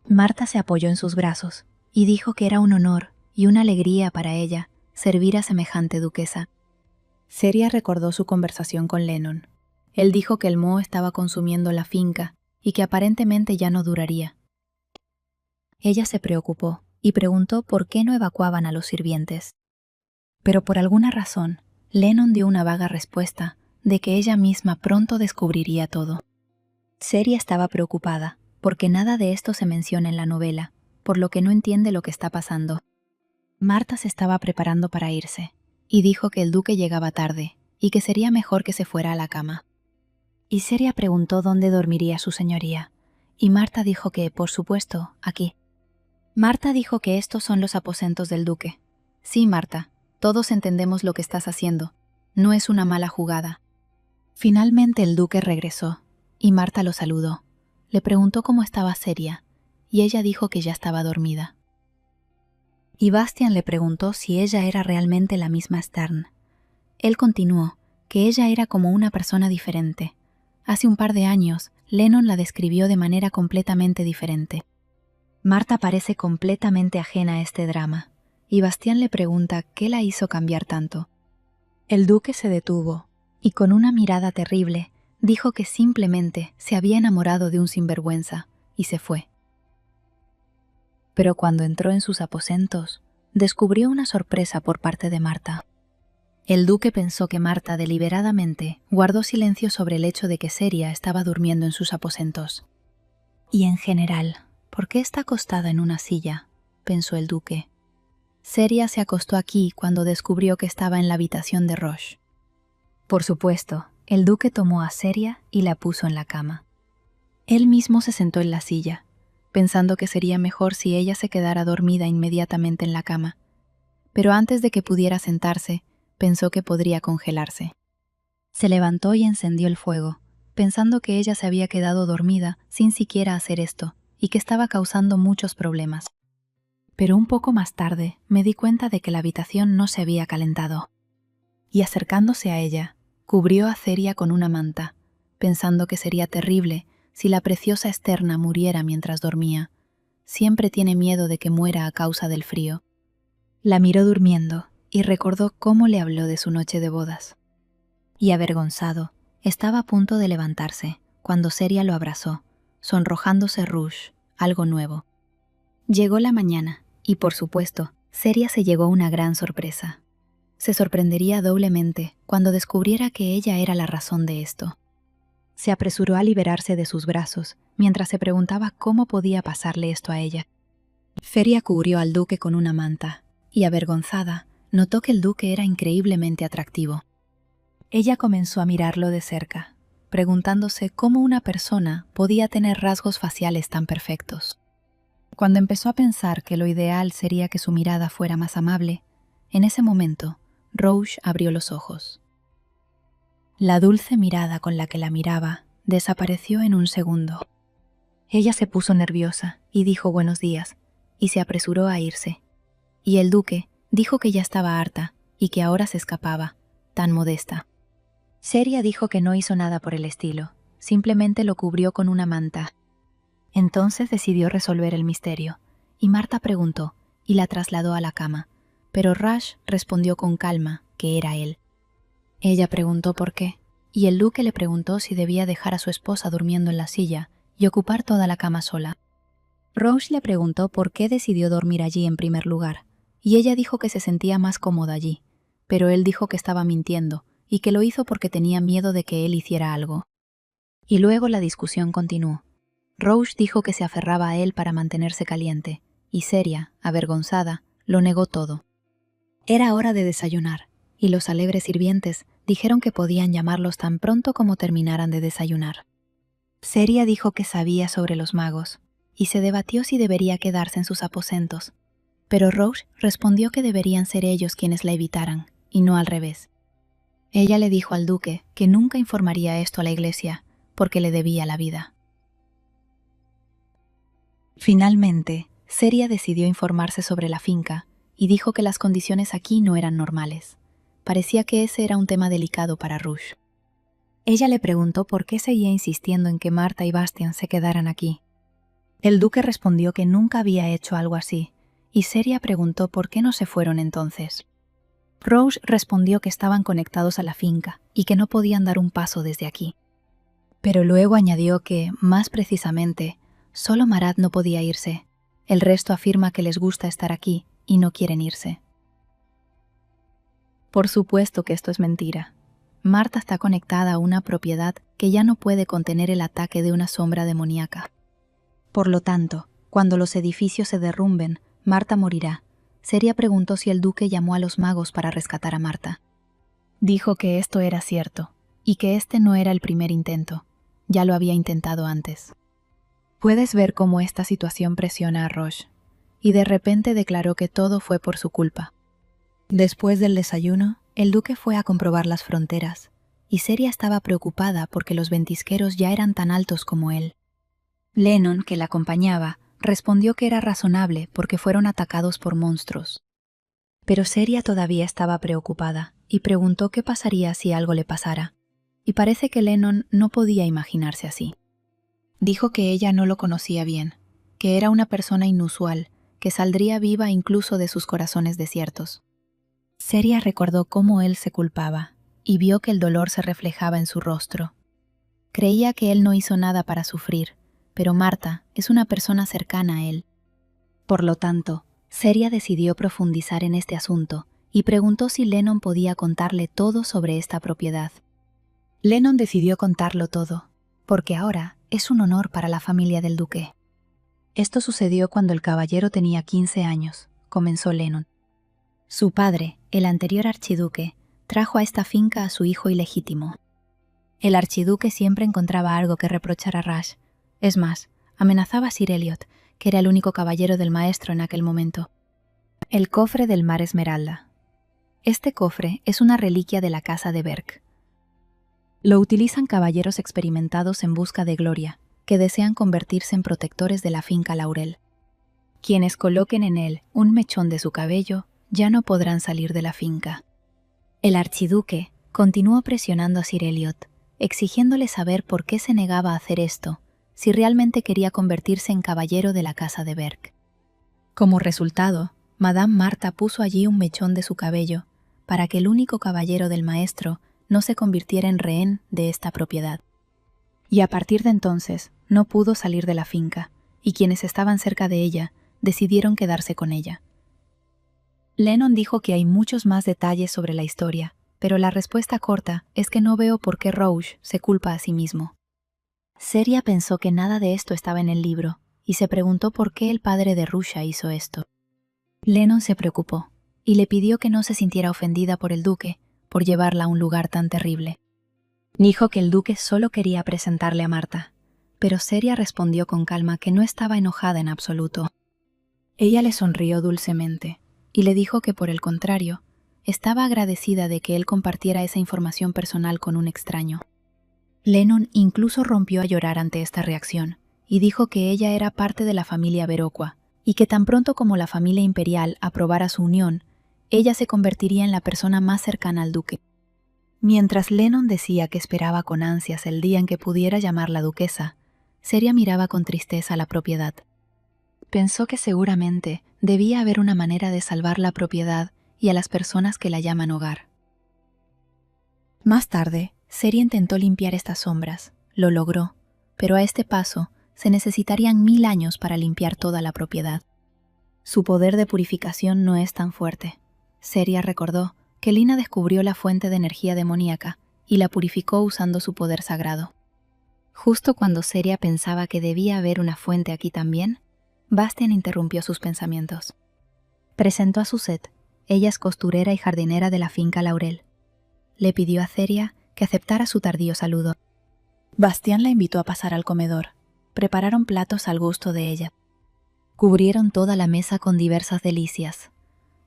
Marta se apoyó en sus brazos y dijo que era un honor y una alegría para ella servir a semejante duquesa. Seria recordó su conversación con Lennon. Él dijo que el moho estaba consumiendo la finca y que aparentemente ya no duraría. Ella se preocupó y preguntó por qué no evacuaban a los sirvientes. Pero por alguna razón, Lennon dio una vaga respuesta de que ella misma pronto descubriría todo. Seria estaba preocupada, porque nada de esto se menciona en la novela, por lo que no entiende lo que está pasando. Marta se estaba preparando para irse, y dijo que el duque llegaba tarde, y que sería mejor que se fuera a la cama. Y Seria preguntó dónde dormiría su señoría, y Marta dijo que, por supuesto, aquí. Marta dijo que estos son los aposentos del duque. Sí, Marta, todos entendemos lo que estás haciendo. No es una mala jugada. Finalmente el duque regresó, y Marta lo saludó. Le preguntó cómo estaba Seria, y ella dijo que ya estaba dormida. Y Bastian le preguntó si ella era realmente la misma Stern. Él continuó que ella era como una persona diferente. Hace un par de años, Lennon la describió de manera completamente diferente. Marta parece completamente ajena a este drama, y Bastian le pregunta qué la hizo cambiar tanto. El duque se detuvo, y con una mirada terrible, dijo que simplemente se había enamorado de un sinvergüenza, y se fue. Pero cuando entró en sus aposentos, descubrió una sorpresa por parte de Marta. El duque pensó que Marta deliberadamente guardó silencio sobre el hecho de que Seria estaba durmiendo en sus aposentos. Y en general, ¿por qué está acostada en una silla?, pensó el duque. Seria se acostó aquí cuando descubrió que estaba en la habitación de Roche. Por supuesto, el duque tomó a Seria y la puso en la cama. Él mismo se sentó en la silla, pensando que sería mejor si ella se quedara dormida inmediatamente en la cama. Pero antes de que pudiera sentarse, pensó que podría congelarse. Se levantó y encendió el fuego, pensando que ella se había quedado dormida sin siquiera hacer esto, y que estaba causando muchos problemas. Pero un poco más tarde me di cuenta de que la habitación no se había calentado. Y acercándose a ella, cubrió a Seria con una manta, pensando que sería terrible si la preciosa Esterna muriera mientras dormía. Siempre tiene miedo de que muera a causa del frío. La miró durmiendo y recordó cómo le habló de su noche de bodas. Y avergonzado, estaba a punto de levantarse cuando Seria lo abrazó, sonrojándose Rouge, algo nuevo. Llegó la mañana y, por supuesto, Seria se llevó una gran sorpresa. Se sorprendería doblemente cuando descubriera que ella era la razón de esto. Se apresuró a liberarse de sus brazos mientras se preguntaba cómo podía pasarle esto a ella. Seria cubrió al duque con una manta y, avergonzada, notó que el duque era increíblemente atractivo. Ella comenzó a mirarlo de cerca, preguntándose cómo una persona podía tener rasgos faciales tan perfectos. Cuando empezó a pensar que lo ideal sería que su mirada fuera más amable, en ese momento, Rouge abrió los ojos. La dulce mirada con la que la miraba desapareció en un segundo. Ella se puso nerviosa y dijo buenos días, y se apresuró a irse. Y el duque dijo que ya estaba harta y que ahora se escapaba, tan modesta. Seria dijo que no hizo nada por el estilo, simplemente lo cubrió con una manta. Entonces decidió resolver el misterio, y Marta preguntó y la trasladó a la cama, pero Rush respondió con calma que era él. Ella preguntó por qué, y el duque le preguntó si debía dejar a su esposa durmiendo en la silla y ocupar toda la cama sola. Rose le preguntó por qué decidió dormir allí en primer lugar, y ella dijo que se sentía más cómoda allí, pero él dijo que estaba mintiendo y que lo hizo porque tenía miedo de que él hiciera algo. Y luego la discusión continuó. Rose dijo que se aferraba a él para mantenerse caliente, y Seria, avergonzada, lo negó todo. Era hora de desayunar, y los alegres sirvientes dijeron que podían llamarlos tan pronto como terminaran de desayunar. Seria dijo que sabía sobre los magos, y se debatió si debería quedarse en sus aposentos, pero Rose respondió que deberían ser ellos quienes la evitaran, y no al revés. Ella le dijo al duque que nunca informaría esto a la iglesia, porque le debía la vida. Finalmente, Seria decidió informarse sobre la finca y dijo que las condiciones aquí no eran normales. Parecía que ese era un tema delicado para Rouge. Ella le preguntó por qué seguía insistiendo en que Marta y Bastian se quedaran aquí. El duque respondió que nunca había hecho algo así, y Seria preguntó por qué no se fueron entonces. Rose respondió que estaban conectados a la finca y que no podían dar un paso desde aquí. Pero luego añadió que, más precisamente, solo Marat no podía irse. El resto afirma que les gusta estar aquí y no quieren irse. Por supuesto que esto es mentira. Marta está conectada a una propiedad que ya no puede contener el ataque de una sombra demoníaca. Por lo tanto, cuando los edificios se derrumben, Marta morirá. Seria preguntó si el duque llamó a los magos para rescatar a Marta. Dijo que esto era cierto, y que este no era el primer intento. Ya lo había intentado antes. Puedes ver cómo esta situación presiona a Roche, y de repente declaró que todo fue por su culpa. Después del desayuno, el duque fue a comprobar las fronteras, y Seria estaba preocupada porque los ventisqueros ya eran tan altos como él. Lennon, que la acompañaba, respondió que era razonable porque fueron atacados por monstruos. Pero Seria todavía estaba preocupada y preguntó qué pasaría si algo le pasara, y parece que Lennon no podía imaginarse así. Dijo que ella no lo conocía bien, que era una persona inusual, que saldría viva incluso de sus corazones desiertos. Seria recordó cómo él se culpaba y vio que el dolor se reflejaba en su rostro. Creía que él no hizo nada para sufrir, pero Marta es una persona cercana a él. Por lo tanto, Seria decidió profundizar en este asunto y preguntó si Lennon podía contarle todo sobre esta propiedad. Lennon decidió contarlo todo, porque ahora es un honor para la familia del duque. Esto sucedió cuando el caballero tenía 15 años, comenzó Lennon. Su padre, el anterior archiduque, trajo a esta finca a su hijo ilegítimo. El archiduque siempre encontraba algo que reprochar a Rush. Es más, amenazaba a Sir Eliot, que era el único caballero del maestro en aquel momento. El cofre del mar Esmeralda. Este cofre es una reliquia de la casa de Berk. Lo utilizan caballeros experimentados en busca de gloria, que desean convertirse en protectores de la finca Laurel. Quienes coloquen en él un mechón de su cabello ya no podrán salir de la finca. El archiduque continuó presionando a Sir Eliot, exigiéndole saber por qué se negaba a hacer esto, si realmente quería convertirse en caballero de la casa de Berk. Como resultado, Madame Marta puso allí un mechón de su cabello para que el único caballero del maestro no se convirtiera en rehén de esta propiedad. Y a partir de entonces no pudo salir de la finca, y quienes estaban cerca de ella decidieron quedarse con ella. Lennon dijo que hay muchos más detalles sobre la historia, pero la respuesta corta es que no veo por qué Rouge se culpa a sí mismo. Seria pensó que nada de esto estaba en el libro, y se preguntó por qué el padre de Rusha hizo esto. Lennon se preocupó, y le pidió que no se sintiera ofendida por el duque, por llevarla a un lugar tan terrible. Dijo que el duque solo quería presentarle a Marta, pero Seria respondió con calma que no estaba enojada en absoluto. Ella le sonrió dulcemente, y le dijo que por el contrario, estaba agradecida de que él compartiera esa información personal con un extraño. Lennon incluso rompió a llorar ante esta reacción, y dijo que ella era parte de la familia Verocua, y que tan pronto como la familia imperial aprobara su unión, ella se convertiría en la persona más cercana al duque. Mientras Lennon decía que esperaba con ansias el día en que pudiera llamarla duquesa, Seria miraba con tristeza la propiedad. Pensó que seguramente debía haber una manera de salvar la propiedad y a las personas que la llaman hogar. Más tarde, Seria intentó limpiar estas sombras. Lo logró, pero a este paso se necesitarían 1000 años para limpiar toda la propiedad. Su poder de purificación no es tan fuerte. Seria recordó que Lina descubrió la fuente de energía demoníaca y la purificó usando su poder sagrado. Justo cuando Seria pensaba que debía haber una fuente aquí también, Bastian interrumpió sus pensamientos. Presentó a Suzette. Ella es costurera y jardinera de la finca Laurel. Le pidió a Seria que aceptara su tardío saludo. Bastián la invitó a pasar al comedor. Prepararon platos al gusto de ella. Cubrieron toda la mesa con diversas delicias.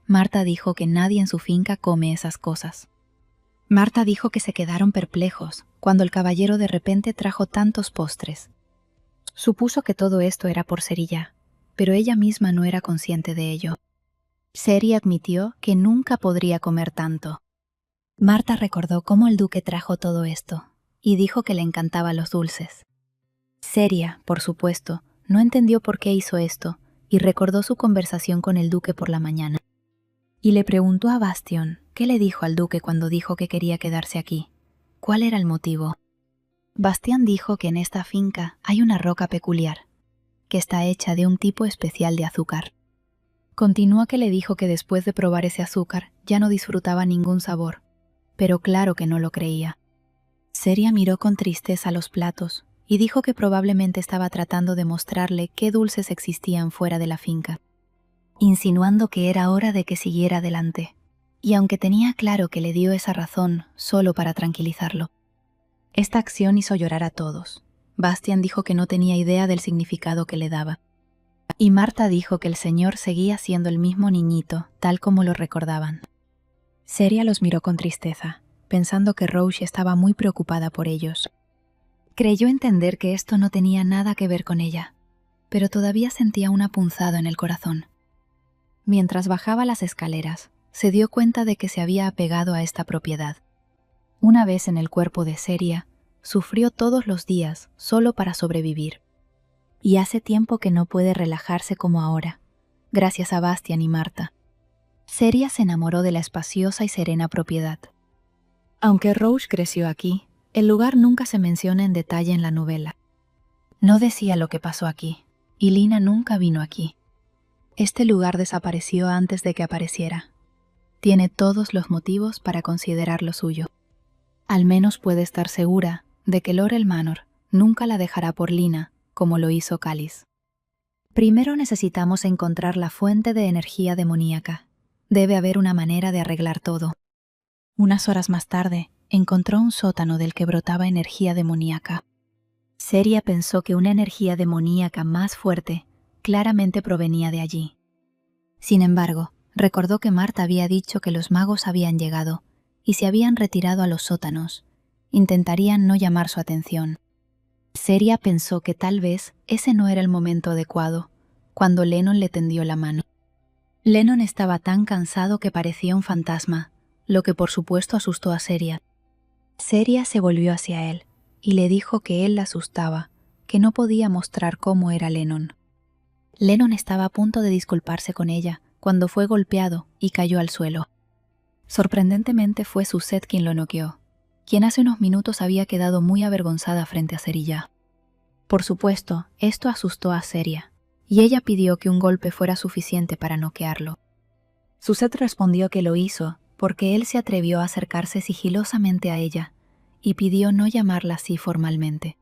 Marta dijo que nadie en su finca come esas cosas. Marta dijo que se quedaron perplejos cuando el caballero de repente trajo tantos postres. Supuso que todo esto era por Seria, pero ella misma no era consciente de ello. Seria admitió que nunca podría comer tanto. Marta recordó cómo el duque trajo todo esto y dijo que le encantaban los dulces. Seria, por supuesto, no entendió por qué hizo esto y recordó su conversación con el duque por la mañana. Y le preguntó a Bastión qué le dijo al duque cuando dijo que quería quedarse aquí. ¿Cuál era el motivo? Bastián dijo que en esta finca hay una roca peculiar, que está hecha de un tipo especial de azúcar. Continúa que le dijo que después de probar ese azúcar ya no disfrutaba ningún sabor, pero claro que no lo creía. Seria miró con tristeza los platos y dijo que probablemente estaba tratando de mostrarle qué dulces existían fuera de la finca, insinuando que era hora de que siguiera adelante, y aunque tenía claro que le dio esa razón solo para tranquilizarlo. Esta acción hizo llorar a todos. Bastian dijo que no tenía idea del significado que le daba. Y Marta dijo que el señor seguía siendo el mismo niñito, tal como lo recordaban. Seria los miró con tristeza, pensando que Rouge estaba muy preocupada por ellos. Creyó entender que esto no tenía nada que ver con ella, pero todavía sentía una punzada en el corazón. Mientras bajaba las escaleras, se dio cuenta de que se había apegado a esta propiedad. Una vez en el cuerpo de Seria, sufrió todos los días solo para sobrevivir. Y hace tiempo que no puede relajarse como ahora, gracias a Bastian y Marta. Seria se enamoró de la espaciosa y serena propiedad. Aunque Rouge creció aquí, el lugar nunca se menciona en detalle en la novela. No decía lo que pasó aquí, y Lina nunca vino aquí. Este lugar desapareció antes de que apareciera. Tiene todos los motivos para considerarlo suyo. Al menos puede estar segura de que Laurel Manor nunca la dejará por Lina, como lo hizo Cáliz. Primero necesitamos encontrar la fuente de energía demoníaca. Debe haber una manera de arreglar todo. Unas horas más tarde, encontró un sótano del que brotaba energía demoníaca. Seria pensó que una energía demoníaca más fuerte claramente provenía de allí. Sin embargo, recordó que Marta había dicho que los magos habían llegado y se habían retirado a los sótanos. Intentarían no llamar su atención. Seria pensó que tal vez ese no era el momento adecuado, cuando Lennon le tendió la mano. Lennon estaba tan cansado que parecía un fantasma, lo que por supuesto asustó a Seria. Seria se volvió hacia él y le dijo que él la asustaba, que no podía mostrar cómo era Lennon. Lennon estaba a punto de disculparse con ella cuando fue golpeado y cayó al suelo. Sorprendentemente fue Suzette quien lo noqueó, quien hace unos minutos había quedado muy avergonzada frente a Seria. Por supuesto, esto asustó a Seria, y ella pidió que un golpe fuera suficiente para noquearlo. Suzette respondió que lo hizo porque él se atrevió a acercarse sigilosamente a ella y pidió no llamarla así formalmente.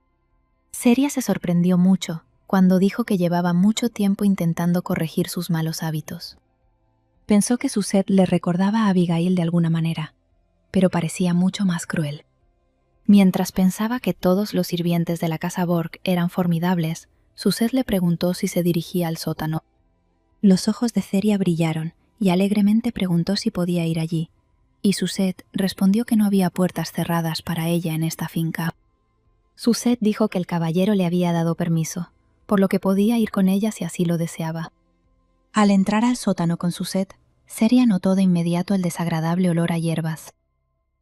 Seria se sorprendió mucho cuando dijo que llevaba mucho tiempo intentando corregir sus malos hábitos. Pensó que Suzette le recordaba a Abigail de alguna manera, pero parecía mucho más cruel. Mientras pensaba que todos los sirvientes de la casa Borg eran formidables, Suzette le preguntó si se dirigía al sótano. Los ojos de Seria brillaron y alegremente preguntó si podía ir allí, y Suzette respondió que no había puertas cerradas para ella en esta finca. Suzette dijo que el caballero le había dado permiso, por lo que podía ir con ella si así lo deseaba. Al entrar al sótano con Suzette, Seria notó de inmediato el desagradable olor a hierbas.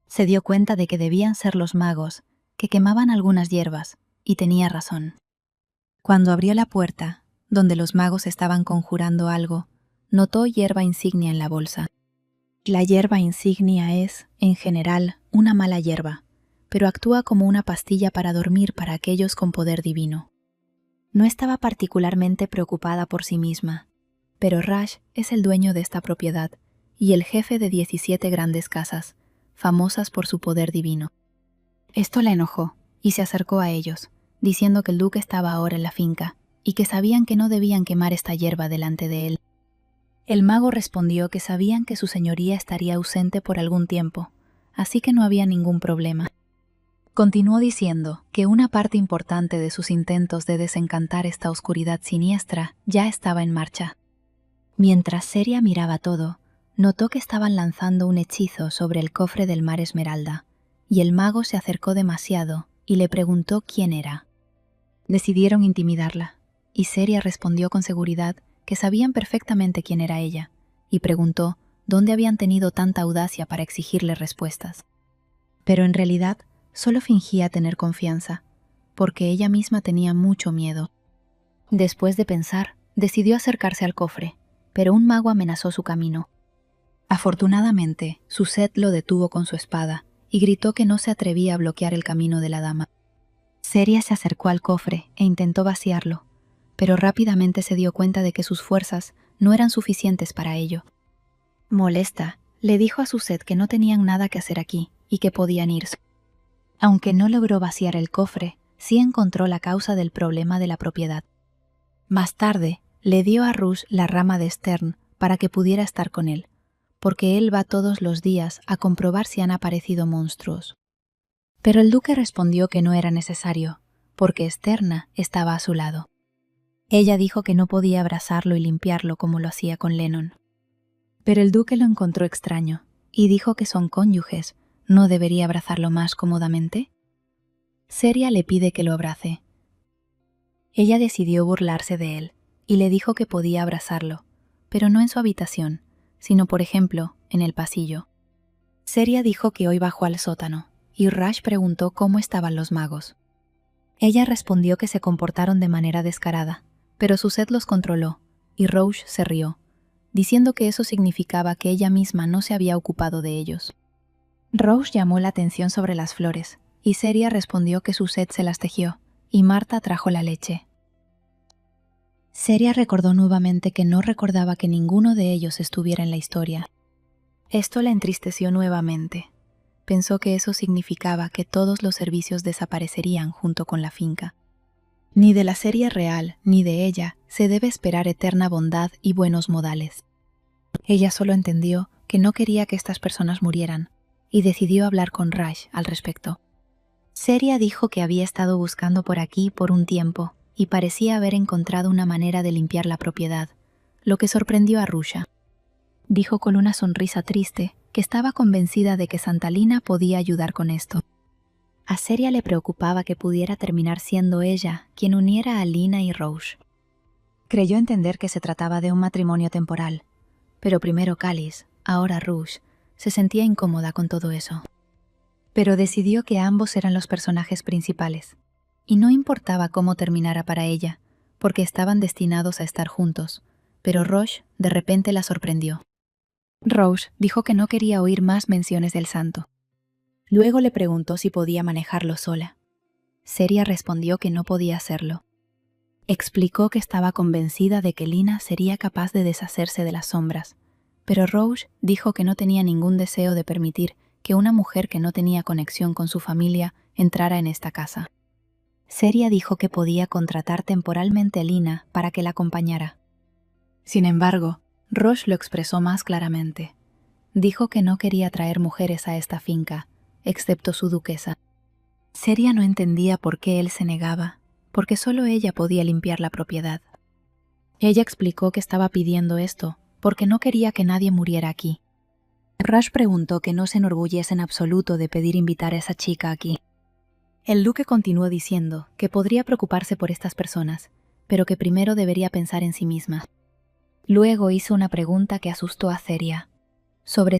Se dio cuenta de que debían ser los magos, que quemaban algunas hierbas, y tenía razón. Cuando abrió la puerta, donde los magos estaban conjurando algo, notó hierba insignia en la bolsa. La hierba insignia es, en general, una mala hierba, pero actúa como una pastilla para dormir para aquellos con poder divino. No estaba particularmente preocupada por sí misma, pero Rash es el dueño de esta propiedad y el jefe de 17 grandes casas, famosas por su poder divino. Esto la enojó y se acercó a ellos, diciendo que el duque estaba ahora en la finca y que sabían que no debían quemar esta hierba delante de él. El mago respondió que sabían que su señoría estaría ausente por algún tiempo, así que no había ningún problema. Continuó diciendo que una parte importante de sus intentos de desencantar esta oscuridad siniestra ya estaba en marcha. Mientras Seria miraba todo, notó que estaban lanzando un hechizo sobre el cofre del mar Esmeralda, y el mago se acercó demasiado y le preguntó quién era. Decidieron intimidarla, y Seria respondió con seguridad que sabían perfectamente quién era ella, y preguntó dónde habían tenido tanta audacia para exigirle respuestas. Pero en realidad solo fingía tener confianza, porque ella misma tenía mucho miedo. Después de pensar, decidió acercarse al cofre, pero un mago amenazó su camino. Afortunadamente, Suzette lo detuvo con su espada y gritó que no se atrevía a bloquear el camino de la dama. Seria se acercó al cofre e intentó vaciarlo, pero rápidamente se dio cuenta de que sus fuerzas no eran suficientes para ello. Molesta, le dijo a Suzette que no tenían nada que hacer aquí y que podían irse. Aunque no logró vaciar el cofre, sí encontró la causa del problema de la propiedad. Más tarde, le dio a Rush la rama de Stern para que pudiera estar con él, porque él va todos los días a comprobar si han aparecido monstruos. Pero el duque respondió que no era necesario, porque Sterna estaba a su lado. Ella dijo que no podía abrazarlo y limpiarlo como lo hacía con Lennon. Pero el duque lo encontró extraño y dijo que son cónyuges, ¿no debería abrazarlo más cómodamente? Seria le pide que lo abrace. Ella decidió burlarse de él y le dijo que podía abrazarlo, pero no en su habitación, sino por ejemplo, en el pasillo. Seria dijo que hoy bajó al sótano, y Rash preguntó cómo estaban los magos. Ella respondió que se comportaron de manera descarada, pero Suzette los controló, y Rouge se rió, diciendo que eso significaba que ella misma no se había ocupado de ellos. Rouge llamó la atención sobre las flores, y Seria respondió que Suzette se las tejió, y Marta trajo la leche. Seria recordó nuevamente que no recordaba que ninguno de ellos estuviera en la historia. Esto la entristeció nuevamente. Pensó que eso significaba que todos los servicios desaparecerían junto con la finca. Ni de la serie real, ni de ella, se debe esperar eterna bondad y buenos modales. Ella solo entendió que no quería que estas personas murieran, y decidió hablar con Rash al respecto. Seria dijo que había estado buscando por aquí por un tiempo, y parecía haber encontrado una manera de limpiar la propiedad, lo que sorprendió a Rusha. Dijo con una sonrisa triste que estaba convencida de que Santalina podía ayudar con esto. A Seria le preocupaba que pudiera terminar siendo ella quien uniera a Lina y Rouge. Creyó entender que se trataba de un matrimonio temporal, pero primero Cáliz, ahora Rouge, se sentía incómoda con todo eso. Pero decidió que ambos eran los personajes principales, y no importaba cómo terminara para ella, porque estaban destinados a estar juntos, pero Roche de repente la sorprendió. Rouge dijo que no quería oír más menciones del santo. Luego le preguntó si podía manejarlo sola. Seria respondió que no podía hacerlo. Explicó que estaba convencida de que Lina sería capaz de deshacerse de las sombras, pero Rouge dijo que no tenía ningún deseo de permitir que una mujer que no tenía conexión con su familia entrara en esta casa. Seria dijo que podía contratar temporalmente a Lina para que la acompañara. Sin embargo, Roche lo expresó más claramente. Dijo que no quería traer mujeres a esta finca, excepto su duquesa. Seria no entendía por qué él se negaba, porque solo ella podía limpiar la propiedad. Ella explicó que estaba pidiendo esto porque no quería que nadie muriera aquí. Rash preguntó que no se enorgullece en absoluto de pedir invitar a esa chica aquí. El duque continuó diciendo que podría preocuparse por estas personas, pero que primero debería pensar en sí misma. Luego hizo una pregunta que asustó a Seria, sobre